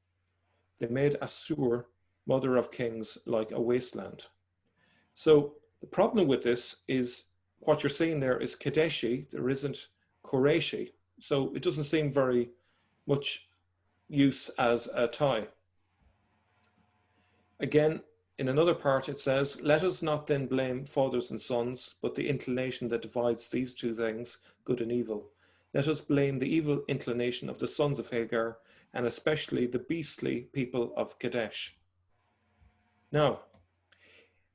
They made Assur, mother of kings, like a wasteland." So the problem with this is what you're seeing there is Kadeshi, there isn't Qurayshi. So it doesn't seem very much use as a tie. Again, in another part it says, "Let us not then blame fathers and sons, but the inclination that divides these two things, good and evil. Let us blame the evil inclination of the sons of Hagar, and especially the beastly people of Kadesh." Now,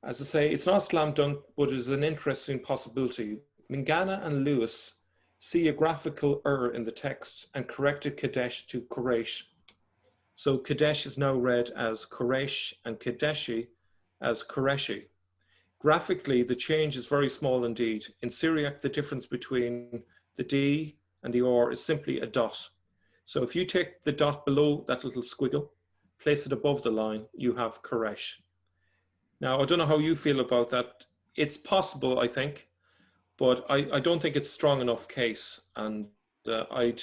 as I say, it's not slam dunk, but it is an interesting possibility. Mingana and Lewis see a graphical error in the text and corrected Kadesh to Quraysh. So Kadesh is now read as Quraysh and Kadeshi as Qureshi. Graphically, the change is very small indeed. In Syriac, the difference between the D and the R is simply a dot. So if you take the dot below that little squiggle, place it above the line, you have Quraysh. Now, I don't know how you feel about that. It's possible, I think, but I don't think it's strong enough case. And I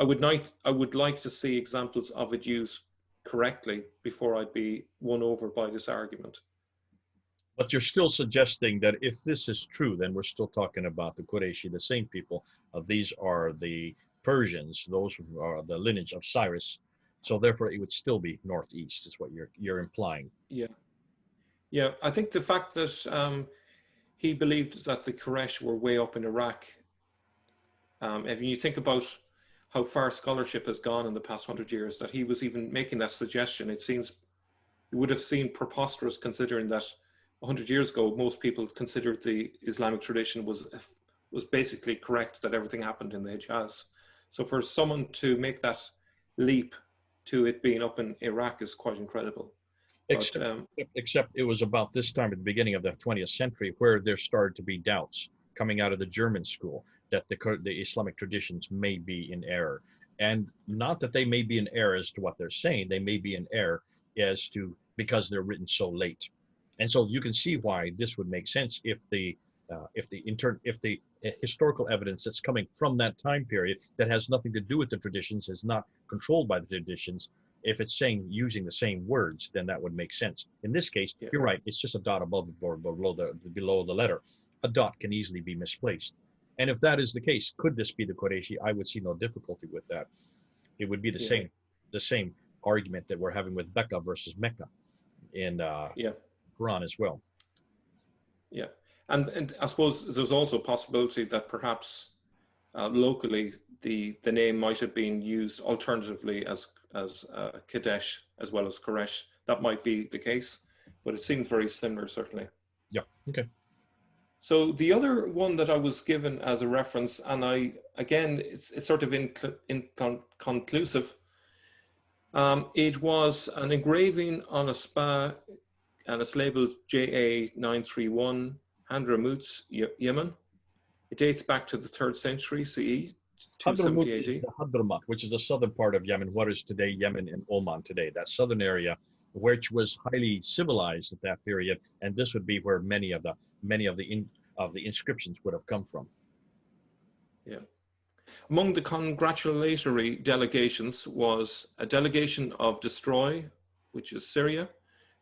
would like to see examples of it used correctly before I'd be won over by this argument. But you're still suggesting that if this is true, then we're still talking about the Qurayshi, the same people. These are the Persians. Those are the lineage of Cyrus. So therefore, it would still be northeast, is what you're implying. Yeah, yeah. I think the fact that he believed that the Quraysh were way up in Iraq. If you think about how far scholarship has gone in the past 100 years, that he was even making that suggestion, it seems it would have seemed preposterous, considering that 100 years ago, most people considered the Islamic tradition was basically correct, that everything happened in the Hijaz. So for someone to make that leap to it being up in Iraq is quite incredible. Except it was about this time at the beginning of the 20th century where there started to be doubts coming out of the German school that the Islamic traditions may be in error. And not that they may be in error as to what they're saying, they may be in error as to because they're written so late. And so you can see why this would make sense if the historical evidence that's coming from that time period that has nothing to do with the traditions, is not controlled by the traditions. If it's saying using the same words, then that would make sense. In this case, Yeah. you're right. It's just a dot above or below the letter. A dot can easily be misplaced. And if that is the case, could this be the Qurayshi? I would see no difficulty with that. It would be the same argument that we're having with Becca versus Mecca in Quran as well. Yeah, and I suppose there's also a possibility that perhaps locally the name might have been used alternatively as Kadesh as well as Koresh. That might be the case, but it seems very similar, certainly. Yeah. Okay. So the other one that I was given as a reference, and it's sort of inconclusive. It was an engraving on a spa, and it's labeled JA931, Hadramut, Yemen. It dates back to the 3rd century CE, 270 AD. Is the Hadramaut, which is the southern part of Yemen, what is today Yemen and Oman today, that southern area, which was highly civilized at that period, and this would be where many of the inscriptions would have come from. Yeah. Among the congratulatory delegations was a delegation of Destroy, which is Syria,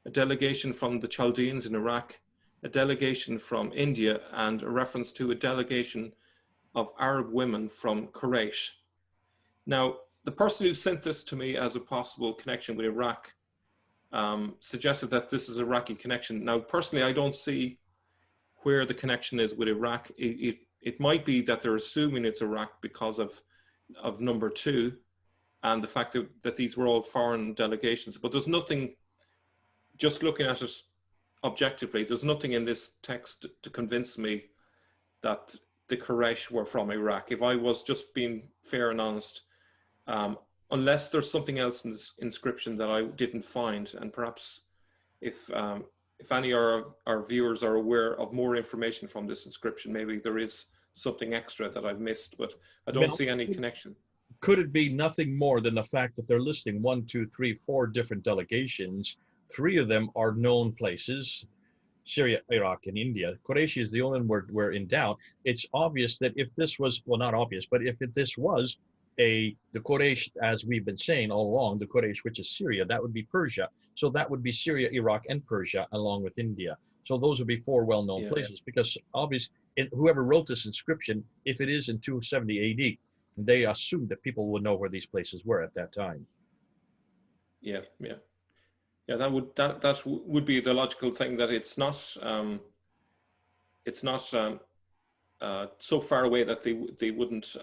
a delegation from the Chaldeans in Iraq, a delegation from India, and a reference to a delegation of Arab women from Quraysh. Now, the person who sent this to me as a possible connection with Iraq suggested that this is an Iraqi connection. Now, personally, I don't see where the connection is with Iraq. It might be that they're assuming it's Iraq because of number 2 and the fact that these were all foreign delegations. But there's nothing, just looking at it objectively, there's nothing in this text to convince me that the Quraysh were from Iraq. If I was just being fair and honest, unless there's something else in this inscription that I didn't find, and perhaps if any of our viewers are aware of more information from this inscription, maybe there is something extra that I've missed, but I don't see any connection. Could it be nothing more than the fact that they're listing 1, 2, 3, 4 different delegations? 3 of them are known places: Syria, Iraq, and India. Quraysh is the only one we're in doubt. It's obvious that if this was, well, not obvious, but if this was the Quraysh, as we've been saying all along, the Quraysh, which is Syria, that would be Persia. So that would be Syria, Iraq, and Persia, along with India. So those would be 4 well-known places, because obviously whoever wrote this inscription, if it is in 270 AD, they assumed that people would know where these places were at that time. Yeah. That would be the logical thing, that it's not so far away that they wouldn't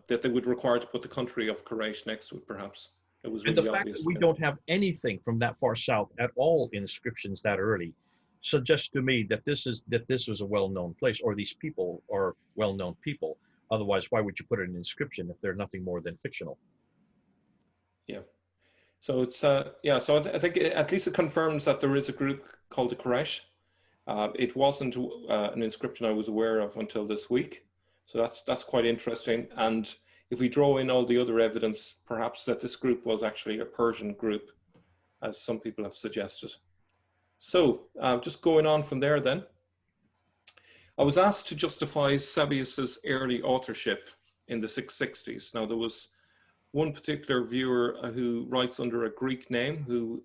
that they would require to put the country of Quraysh next to it. Perhaps it was really and the fact obvious. That we don't have anything from that far south at all in inscriptions that early suggests to me that this was a well-known place, or these people are well-known people. Otherwise, why would you put an inscription if they're nothing more than fictional? Yeah. So it's So I think at least it confirms that there is a group called the Quraysh. It wasn't an inscription I was aware of until this week, so that's quite interesting. And if we draw in all the other evidence, perhaps that this group was actually a Persian group, as some people have suggested. So just going on from there, then, I was asked to justify Sabius's early authorship in the 660s. Now, there was one particular viewer who writes under a Greek name who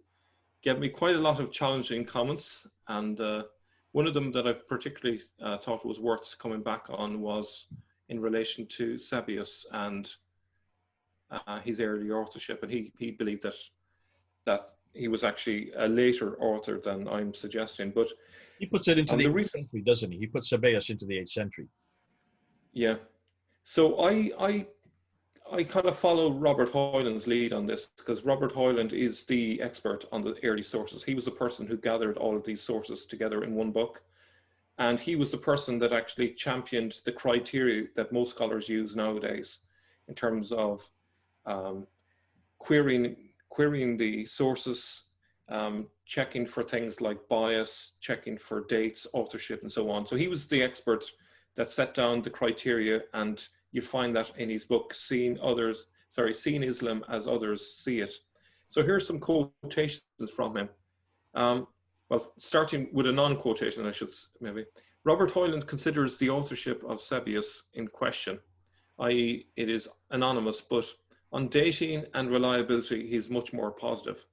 gave me quite a lot of challenging comments, and One of them that I've particularly thought was worth coming back on was in relation to Sebius and his early authorship, and he believed that he was actually a later author than I'm suggesting. But he puts it into the the 8th reason, century, doesn't he? He puts Sabaeus into the 8th century. yeah. So I kind of follow Robert Hoyland's lead on this, because Robert Hoyland is the expert on the early sources. He was the person who gathered all of these sources together in one book. And he was the person that actually championed the criteria that most scholars use nowadays in terms of querying the sources, checking for things like bias, checking for dates, authorship, and so on. So he was the expert that set down the criteria, and you find that in his book, Seeing Islam as Others See It. So here's some quotations from him. Well, starting with a non-quotation, I should maybe. Robert Hoyland considers the authorship of Sebius in question, i.e. it is anonymous, but on dating and reliability, he's much more positive.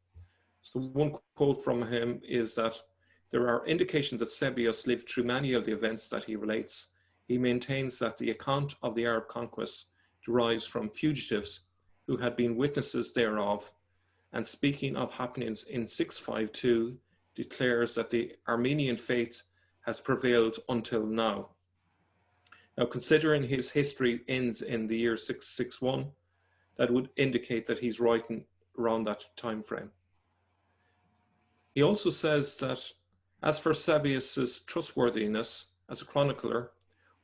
So one quote from him is that there are indications that Sebius lived through many of the events that he relates. He maintains that the account of the Arab conquest derives from fugitives who had been witnesses thereof, and speaking of happenings in 652, declares that the Armenian faith has prevailed until now. Now, considering his history ends in the year 661, that would indicate that he's writing around that time frame. He also says that as for Sebius's trustworthiness as a chronicler,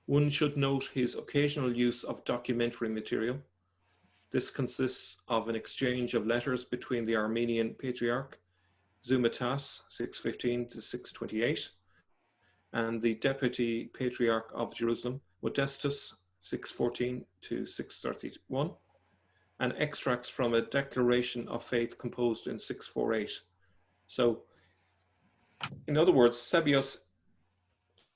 one should note his occasional use of documentary material. This consists of an exchange of letters between the Armenian Patriarch Zumatas, 615 to 628, and the Deputy Patriarch of Jerusalem, Modestus, 614 to 631, and extracts from a declaration of faith composed in 648. So, in other words, Sebius,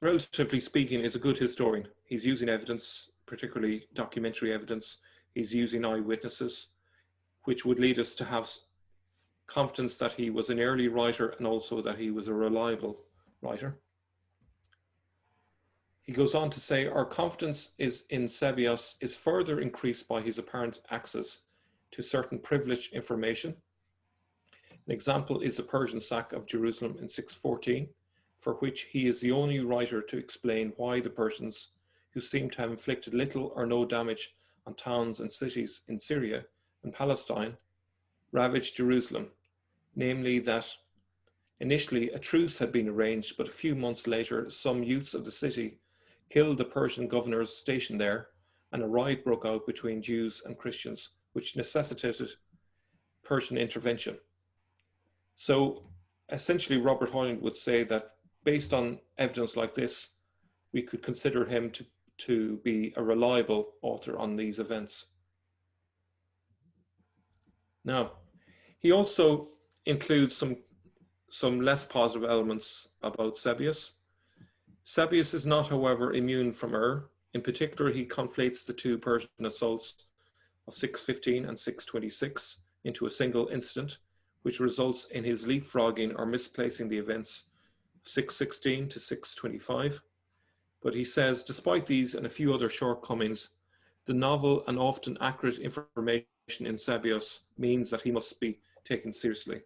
relatively speaking, is a good historian. He's using evidence, particularly documentary evidence. He's using eyewitnesses, which would lead us to have confidence that he was an early writer and also that he was a reliable writer. He goes on to say, our confidence in Sebius is further increased by his apparent access to certain privileged information. An example is the Persian sack of Jerusalem in 614, for which he is the only writer to explain why the Persians, who seem to have inflicted little or no damage on towns and cities in Syria and Palestine, ravaged Jerusalem, namely that initially a truce had been arranged, but a few months later some youths of the city killed the Persian governors stationed there, and a riot broke out between Jews and Christians, which necessitated Persian intervention. So essentially Robert Hoyland would say that based on evidence like this, we could consider him to be a reliable author on these events. Now, he also includes some less positive elements about Sebius. Sebius is not, however, immune from error. In particular, he conflates the two Persian assaults of 615 and 626 into a single incident, which results in his leapfrogging or misplacing the events of 616 to 625. But he says, despite these and a few other shortcomings, the novel and often accurate information in Sebius means that he must be taken seriously.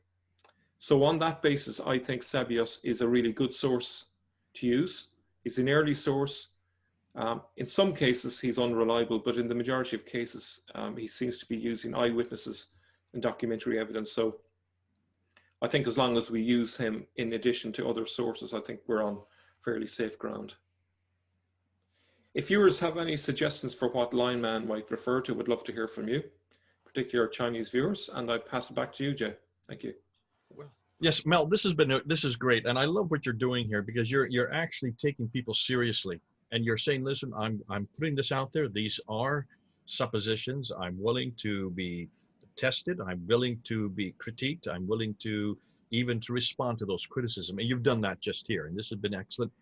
So on that basis, I think Sebius is a really good source to use. He's an early source. In some cases, he's unreliable, but in the majority of cases, he seems to be using eyewitnesses and documentary evidence. So I think as long as we use him in addition to other sources, I think we're on fairly safe ground. If viewers have any suggestions for what lineman might refer to, would love to hear from you, particularly our Chinese viewers, and I pass it back to you, Jay. Thank you. Well, yes, Mel, this is great, and I love what you're doing here because you're actually taking people seriously, and you're saying, listen, I'm putting this out there. These are suppositions. I'm willing to be tested. I'm willing to be critiqued. I'm willing to even to respond to those criticisms, and you've done that just here, and this has been excellent.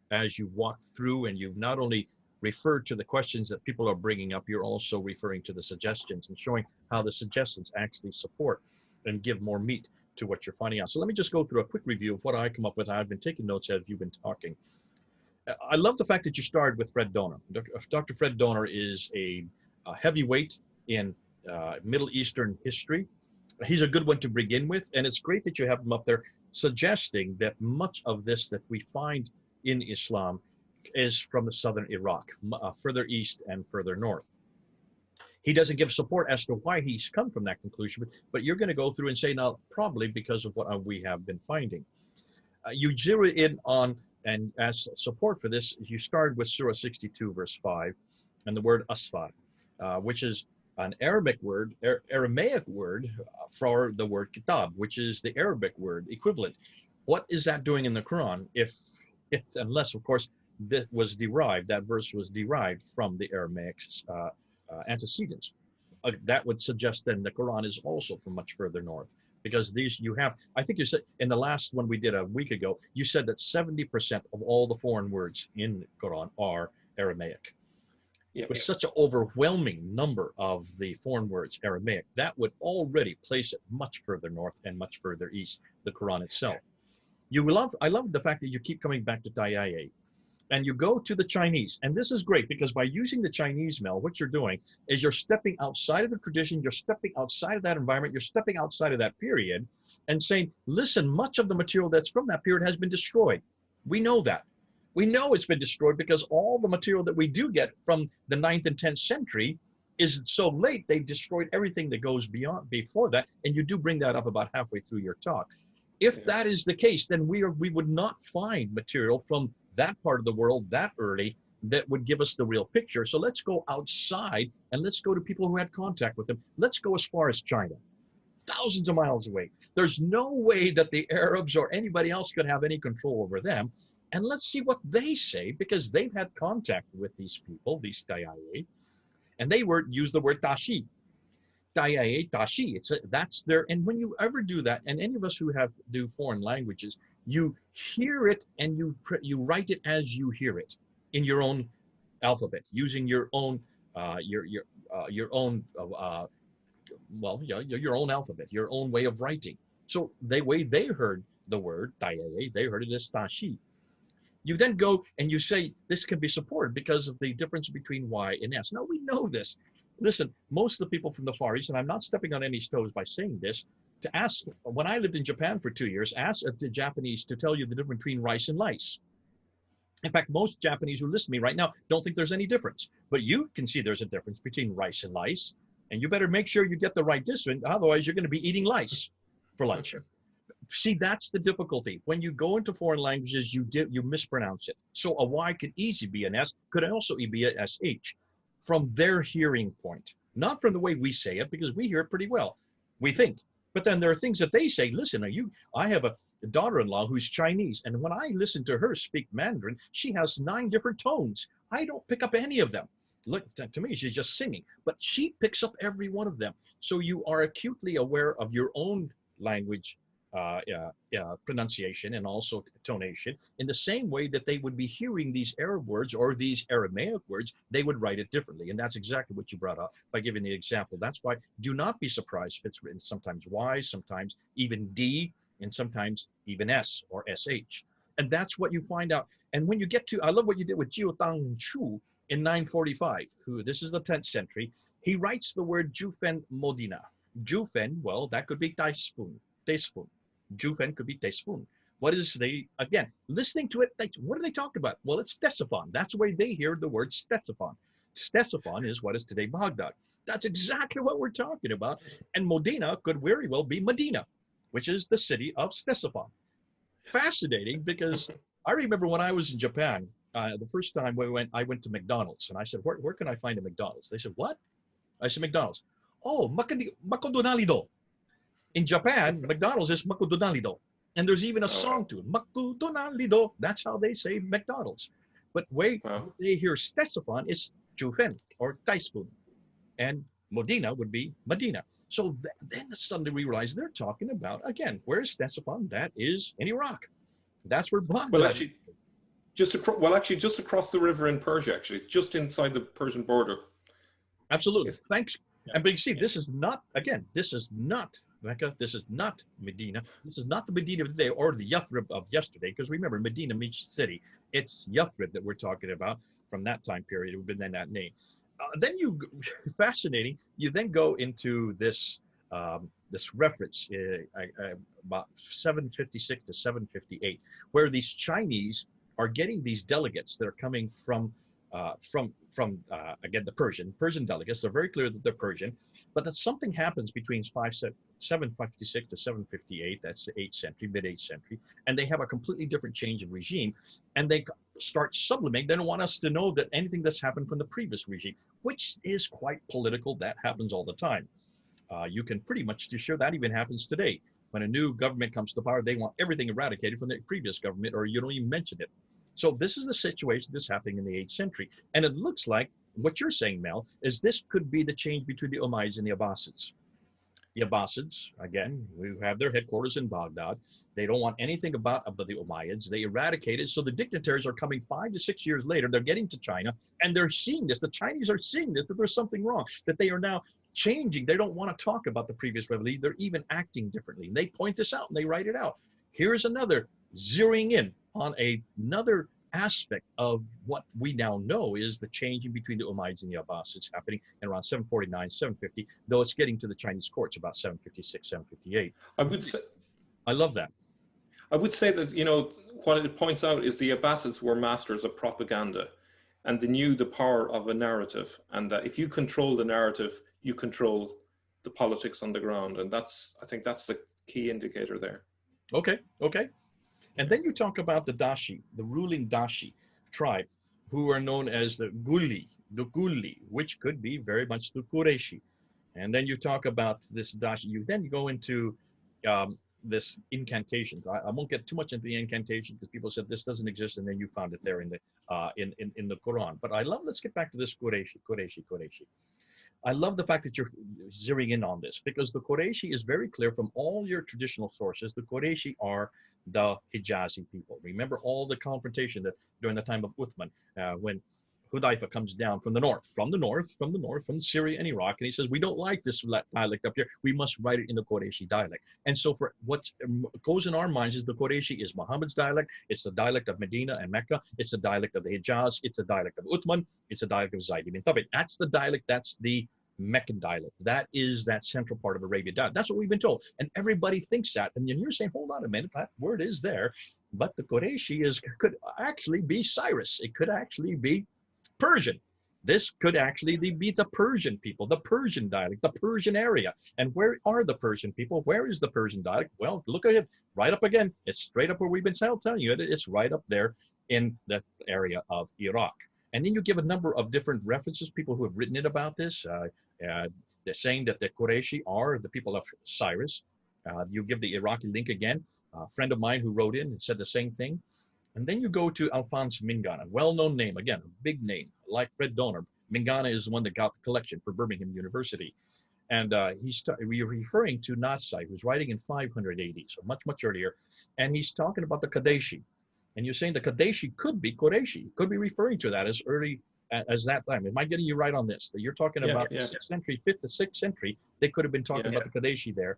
As you walk through, and you've not only referred to the questions that people are bringing up, you're also referring to the suggestions and showing how the suggestions actually support and give more meat to what you're finding out. So let me just go through a quick review of what I come up with. I've been taking notes as you've been talking. I love the fact that you started with Fred Donor. Dr. Fred Donor is a heavyweight in Middle Eastern history. He's a good one to begin with, and it's great that you have him up there suggesting that much of this that we find in Islam is from the southern Iraq, further east and further north. He doesn't give support as to why he's come from that conclusion, but you're going to go through and say, now, probably because of what we have been finding. You zero in on, and as support for this, you started with Surah 62, verse 5, and the word asfar, which is an Aramaic word for the word kitab, which is the Arabic word equivalent. What is that doing in the Quran? Unless, of course, that verse was derived from the Aramaic antecedents. That would suggest then the Quran is also from much further north, because I think you said in the last one we did a week ago, you said that 70% of all the foreign words in the Quran are Aramaic. With such an overwhelming number of the foreign words Aramaic, that would already place it much further north and much further east, the Quran itself. I love the fact that you keep coming back to Daiya. And you go to the Chinese, and this is great because by using the Chinese, Mel, what you're doing is you're stepping outside of the tradition, you're stepping outside of that environment, you're stepping outside of that period and saying, listen, much of the material that's from that period has been destroyed. We know that. We know it's been destroyed because all the material that we do get from the 9th and 10th century is so late, they destroyed everything that goes before that, and you do bring that up about halfway through your talk. If that is the case, then we would not find material from that part of the world that early that would give us the real picture. So let's go outside and let's go to people who had contact with them. Let's go as far as China, thousands of miles away. There's no way that the Arabs or anybody else could have any control over them. And let's see what they say, because they've had contact with these people, these Daiya, and they use the word Tashi. Daiya, Tashi, that's their, and when you ever do that, and any of us who do foreign languages, you hear it and you write it as you hear it in your own alphabet, using your own your own alphabet, your own way of writing. So the way they heard the word Daiya, they heard it as Tashi. You then go and you say this can be supported because of the difference between Y and S. Now we know this. Listen, most of the people from the Far East, and I'm not stepping on any toes by saying this, to ask, when I lived in Japan for 2 years, ask the Japanese to tell you the difference between rice and lice. In fact, most Japanese who listen to me right now don't think there's any difference, but you can see there's a difference between rice and lice, and you better make sure you get the right difference, otherwise you're going to be eating lice for lunch. See, that's the difficulty. When you go into foreign languages, you mispronounce it. So a Y could easily be an S, could also be a SH from their hearing point, not from the way we say it, because we hear it pretty well, we think. But then there are things that they say, listen, I have a daughter-in-law who's Chinese, and when I listen to her speak Mandarin, she has 9 different tones. I don't pick up any of them. Look, to me, she's just singing, but she picks up every one of them. So you are acutely aware of your own language pronunciation and also tonation in the same way that they would be hearing these Arab words or these Aramaic words, they would write it differently. And that's exactly what you brought up by giving the example. That's why do not be surprised if it's written sometimes Y, sometimes even D, and sometimes even S or SH. And that's what you find out. And when you get to, I love what you did with Jiu Tang Chu in 945, this is the 10th century. He writes the word Jufen Modina. Jufen, well, that could be teaspoon. Jufen could be teaspoon. What is again, listening to it, what are they talking about? Well, it's Ctesiphon. That's the way they hear the word Ctesiphon. Ctesiphon is what is today Baghdad. That's exactly what we're talking about. And Modena could very well be Medina, which is the city of Ctesiphon. Fascinating, because I remember when I was in Japan, the first time I went to McDonald's, and I said, where can I find a McDonald's? They said, what? I said, McDonald's. Oh, Makodonalido. In Japan, McDonald's is Makodonalido. And there's even a song to it, Makodonalido. That's how they say McDonald's. But they hear Ctesiphon is Jufen or teaspoon. And Modena would be Medina. So then suddenly we realize they're talking about, again, where's Ctesiphon? That is in Iraq. That's where Baghdad. Well, actually, just across the river in Persia, actually, just inside the Persian border. Absolutely. Thanks. And but you see, this is not Mecca. This is not Medina. This is not the Medina of today or the Yathrib of yesterday, because remember, Medina means city. It's Yathrib that we're talking about from that time period. It would have been that name. Then fascinating, you then go into this this reference about 756 to 758, where these Chinese are getting these delegates that are coming from again the Persian delegates. They're very clear that they're Persian, but that something happens between 756 to 758. That's the 8th century, mid 8th century, and they have a completely different change of regime, and they start sublimating. They don't want us to know that anything that's happened from the previous regime, which is quite political. That happens all the time. You can pretty much be sure that even happens today. When a new government comes to power, they want everything eradicated from the previous government, or you don't even mention it. So this is the situation that's happening in the 8th century. And it looks like what you're saying, Mel, is this could be the change between the Umayyads and the Abbasids. The Abbasids, again, who have their headquarters in Baghdad, they don't want anything about the Umayyads. They eradicated. So the dignitaries are coming 5 to 6 years later. They're getting to China, and they're seeing this. The Chinese are seeing this, that there's something wrong, that they are now changing. They don't want to talk about the previous revolution. They're even acting differently. And they point this out, and they write it out. Here's another zeroing in on another aspect of what we now know is the changing between the Umayyads and the Abbasids happening in around 749, 750, though it's getting to the Chinese courts about 756, 758. I love that. I would say that, you know, what it points out is the Abbasids were masters of propaganda, and they knew the power of a narrative, and that if you control the narrative, you control the politics on the ground. And that's, I think that's the key indicator there. Okay. And then you talk about the Dashi, the ruling Dashi tribe, who are known as the Gulli, which could be very much the Qureshi. And then you talk about this Dashi. You then go into this incantation. I won't get too much into the incantation because people said this doesn't exist, and then you found it there in the Quran. But I love. Let's get back to this Qureshi. I love the fact that you're zeroing in on this, because the Qureshi is very clear from all your traditional sources. The Qureshi are the Hijazi people. Remember all the confrontation that during the time of Uthman, when Hudayfa comes down from the north, from Syria and Iraq, and he says, we don't like this dialect up here. We must write it in the Qureshi dialect. And so for what goes in our minds is the Qureshi is Muhammad's dialect. It's the dialect of Medina and Mecca. It's the dialect of the Hijaz. It's the dialect of Uthman. It's the dialect of Zayd ibn Thabit. That's the dialect. That's the Meccan dialect. That is that central part of Arabia dialect. That's what we've been told. And everybody thinks that. And then you're saying, hold on a minute, that word is there. But the Qureshi could actually be Cyrus. It could actually be Persian. This could actually be the Persian people, the Persian dialect, the Persian area. And where are the Persian people? Where is the Persian dialect? Well, look at it right up again. It's straight up where we've been telling you. It's right up there in the area of Iraq. And then you give a number of different references, people who have written it about this. They're saying that the Qureshi are the people of Cyrus. You give the Iraqi link again. A friend of mine who wrote in and said the same thing. And then you go to Alphonse Mingana, well-known name, again, a big name, like Fred Donner. Mingana is the one that got the collection for Birmingham University. And we're referring to Nasai, who's writing in 580, so much, much earlier. And he's talking about the Qadeshi. And you're saying the Qadeshi could be Qureshi, could be referring to that as early as that time. Am I getting you right on this? That you're talking about the 6th century, 5th to 6th century, they could have been talking about the Qadeshi there.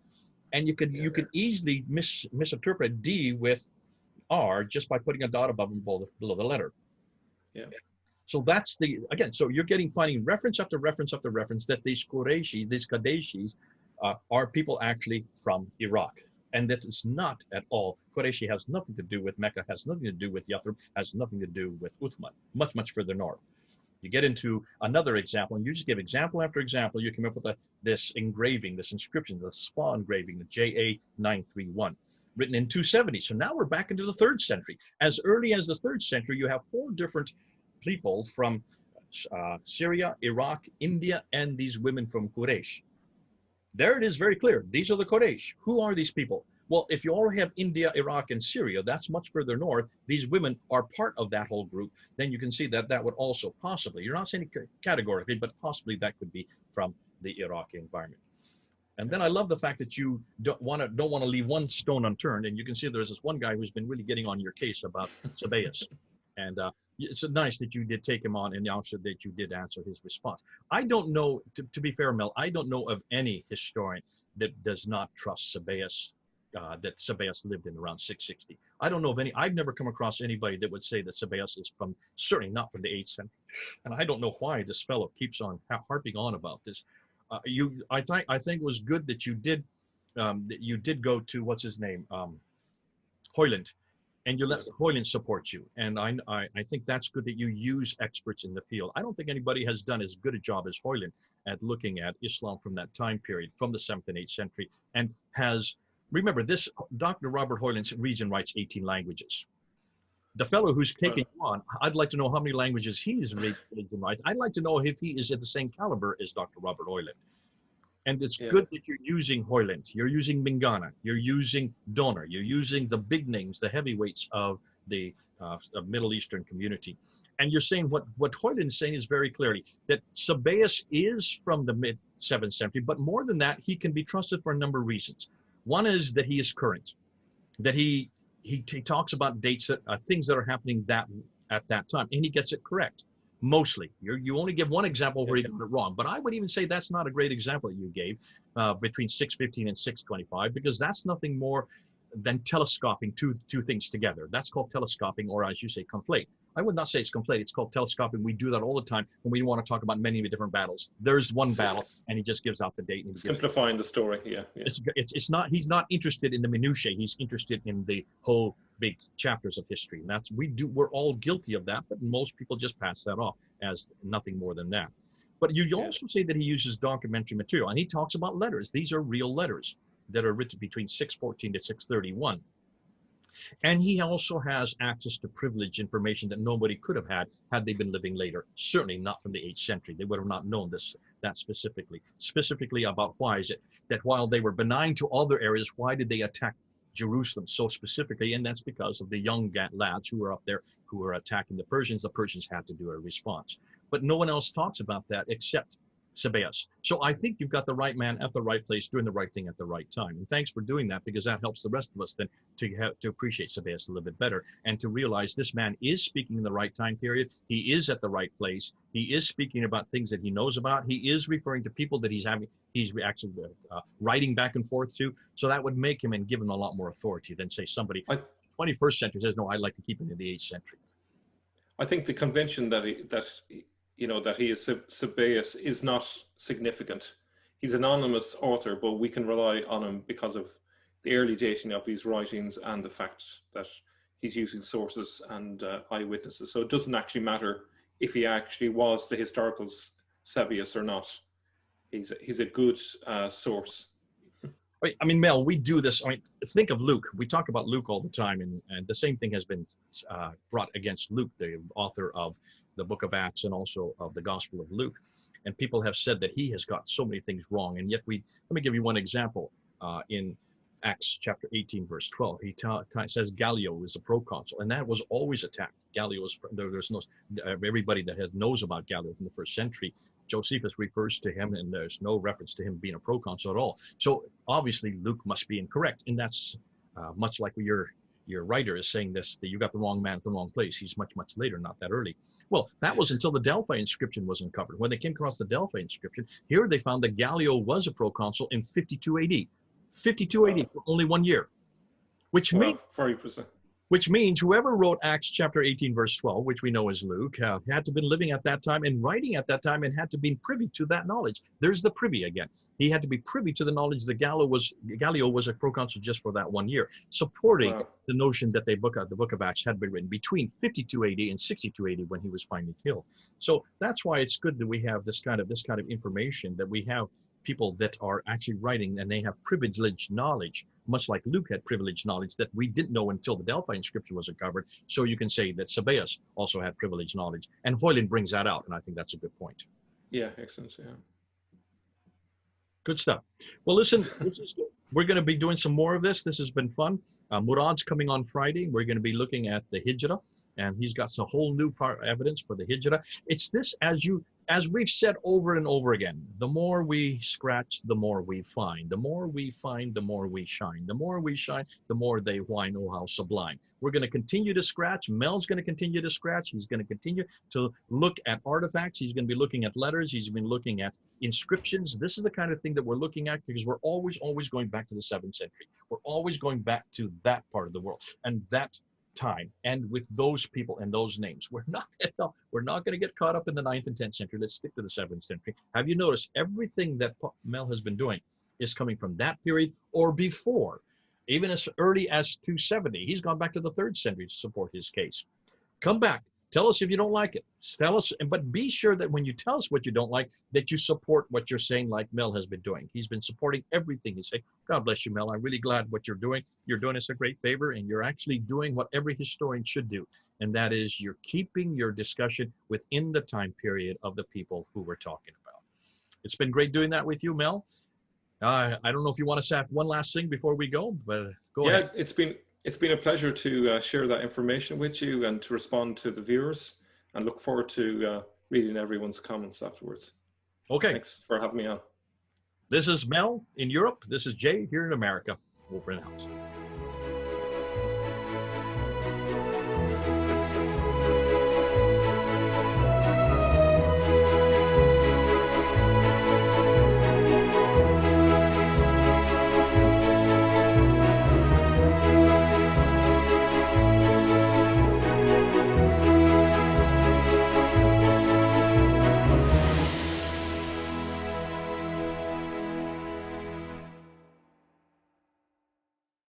And you could easily misinterpret D with R just by putting a dot above and below the letter. Yeah. So that's so you're finding reference after reference after reference that these Qurayshis, these Qadeshis, are people actually from Iraq. And that is not at all, Qurayshi has nothing to do with Mecca, has nothing to do with Yathrib, has nothing to do with Uthman, much, much further north. You get into another example, and you just give example after example, you come up with this engraving, this inscription, the Spa engraving, the JA 931. Written in 270. So now we're back into the 3rd century. As early as the 3rd century, you have 4 different people from Syria, Iraq, India, and these women from Quraysh. There it is, very clear. These are the Quraysh. Who are these people? Well, if you already have India, Iraq, and Syria, that's much further north. These women are part of that whole group. Then you can see that that would also possibly, you're not saying categorically, but possibly that could be from the Iraqi environment. And then I love the fact that you don't want to leave one stone unturned. And you can see there's this one guy who's been really getting on your case about Sabaeus. And it's nice that you did take him on, and also that you did answer his response. I don't know, to be fair, Mel, I don't know of any historian that does not trust Sabaeus, that Sabaeus lived in around 660. I don't know of any, I've never come across anybody that would say that Sabaeus is from, certainly not from the 8th century. And I don't know why this fellow keeps on harping on about this. I think it was good that you did go to, what's his name, Hoyland, and you let Hoyland support you. And I think that's good that you use experts in the field. I don't think anybody has done as good a job as Hoyland at looking at Islam from that time period, from the 7th and 8th century, and has, remember this, Dr. Robert Hoyland's region writes 18 languages. The fellow who's taking on, I'd like to know how many languages he's reading. I'd like to know if he is at the same caliber as Dr. Robert Hoyland. And it's good that you're using Hoyland, you're using Mingana, you're using Donner, you're using the big names, the heavyweights of the Middle Eastern community. And you're saying what Hoyland is saying is very clearly that Sabaeus is from the mid 7th century, but more than that, he can be trusted for a number of reasons. One is that he is current, that he talks about dates that things that are happening at that time, and he gets it correct. Mostly. You only give one example where he got it wrong, but I would even say that's not a great example that you gave between 615 and 625, because that's nothing more than telescoping two things together. That's called telescoping, or as you say, conflate. I would not say it's conflate. It's called telescoping. We do that all the time when we want to talk about many different battles. There's one battle, and he just gives out the date. And simplifying the story, yeah. It's not. He's not interested in the minutiae. He's interested in the whole big chapters of history, and that's we're all guilty of that. But most people just pass that off as nothing more than that. But you also say that he uses documentary material, and he talks about letters. These are real letters that are written between 614 to 631. And he also has access to privileged information that nobody could have had they been living later. Certainly not from the 8th century. They would have not known that specifically about why is it that while they were benign to other areas, why did they attack Jerusalem so specifically? And that's because of the young lads who were up there who were attacking the Persians. The Persians had to do a response. But no one else talks about that except Sabaeus. So I think you've got the right man at the right place doing the right thing at the right time. And thanks for doing that, because that helps the rest of us then to appreciate Sabaeus a little bit better and to realize this man is speaking in the right time period. He is at the right place. He is speaking about things that he knows about. He is referring to people that he's actually writing back and forth to. So that would make him and give him a lot more authority than say somebody 21st century says, no, I'd like to keep it in the 8th century. I think the convention that he is Sabaeus is not significant. He's an anonymous author, but we can rely on him because of the early dating of his writings and the fact that he's using sources and eyewitnesses. So it doesn't actually matter if he actually was the historical Sabaeus or not. He's a good source. I mean, Mel, we do this. I mean, think of Luke. We talk about Luke all the time, and the same thing has been brought against Luke, the author of the book of Acts and also of the Gospel of Luke. And people have said that he has got so many things wrong. And yet let me give you one example. In Acts chapter 18, verse 12, he says Gallio was a proconsul, and that was always attacked. Gallio was, there's no, everybody that knows about Gallio from the first century, Josephus refers to him, and there's no reference to him being a proconsul at all. So obviously Luke must be incorrect, and that's much like your writer is saying this, that you got the wrong man at the wrong place. He's much later, not that early. Well, that was until the Delphi inscription was uncovered. When they came across the Delphi inscription, here they found that Gallio was a proconsul in 52 AD. 52 AD, for only 1 year, which means 40%. Which means whoever wrote Acts chapter 18, verse 12, which we know is Luke, had to have been living at that time and writing at that time and had to be privy to that knowledge. There's the privy again. He had to be privy to the knowledge that Gallio was a proconsul just for that 1 year, supporting the notion that the book of Acts had been written between 52 AD and 62 AD when he was finally killed. So that's why it's good that we have this kind of information, that we have people that are actually writing and they have privileged knowledge, much like Luke had privileged knowledge that we didn't know until the Delphi inscription was uncovered. So you can say that Sabaeus also had privileged knowledge, and Hoyland brings that out, and I think that's a good point. Yeah, excellent. Yeah. Good stuff. Well, listen, we're going to be doing some more of this. This has been fun. Murad's coming on Friday. We're going to be looking at the Hijrah, and he's got some whole new evidence for the Hijrah. It's this, as you as we've said over and over again, the more we scratch, the more we find. The more we find, the more we shine. The more we shine, the more they whine, oh, how sublime. We're going to continue to scratch. Mel's going to continue to scratch. He's going to continue to look at artifacts. He's going to be looking at letters. He's been looking at inscriptions. This is the kind of thing that we're looking at because we're always going back to the 7th century. We're always going back to that part of the world and that time and with those people and those names. We're not going to get caught up in the 9th and 10th century. Let's stick to the 7th century. Have you noticed everything that Mel has been doing is coming from that period or before, even as early as 270. He's gone back to the 3rd century to support his case. Come back. Tell us if you don't like it. Tell us, but be sure that when you tell us what you don't like, that you support what you're saying, like Mel has been doing. He's been supporting everything he's saying. God bless you, Mel. I'm really glad what you're doing. You're doing us a great favor, and you're actually doing what every historian should do, and that is you're keeping your discussion within the time period of the people who we're talking about. It's been great doing that with you, Mel. I don't know if you want to say one last thing before we go, but go ahead. It's been a pleasure to share that information with you and to respond to the viewers, and look forward to reading everyone's comments afterwards. Okay. Thanks for having me on. This is Mel in Europe. This is Jay here in America. Over and out.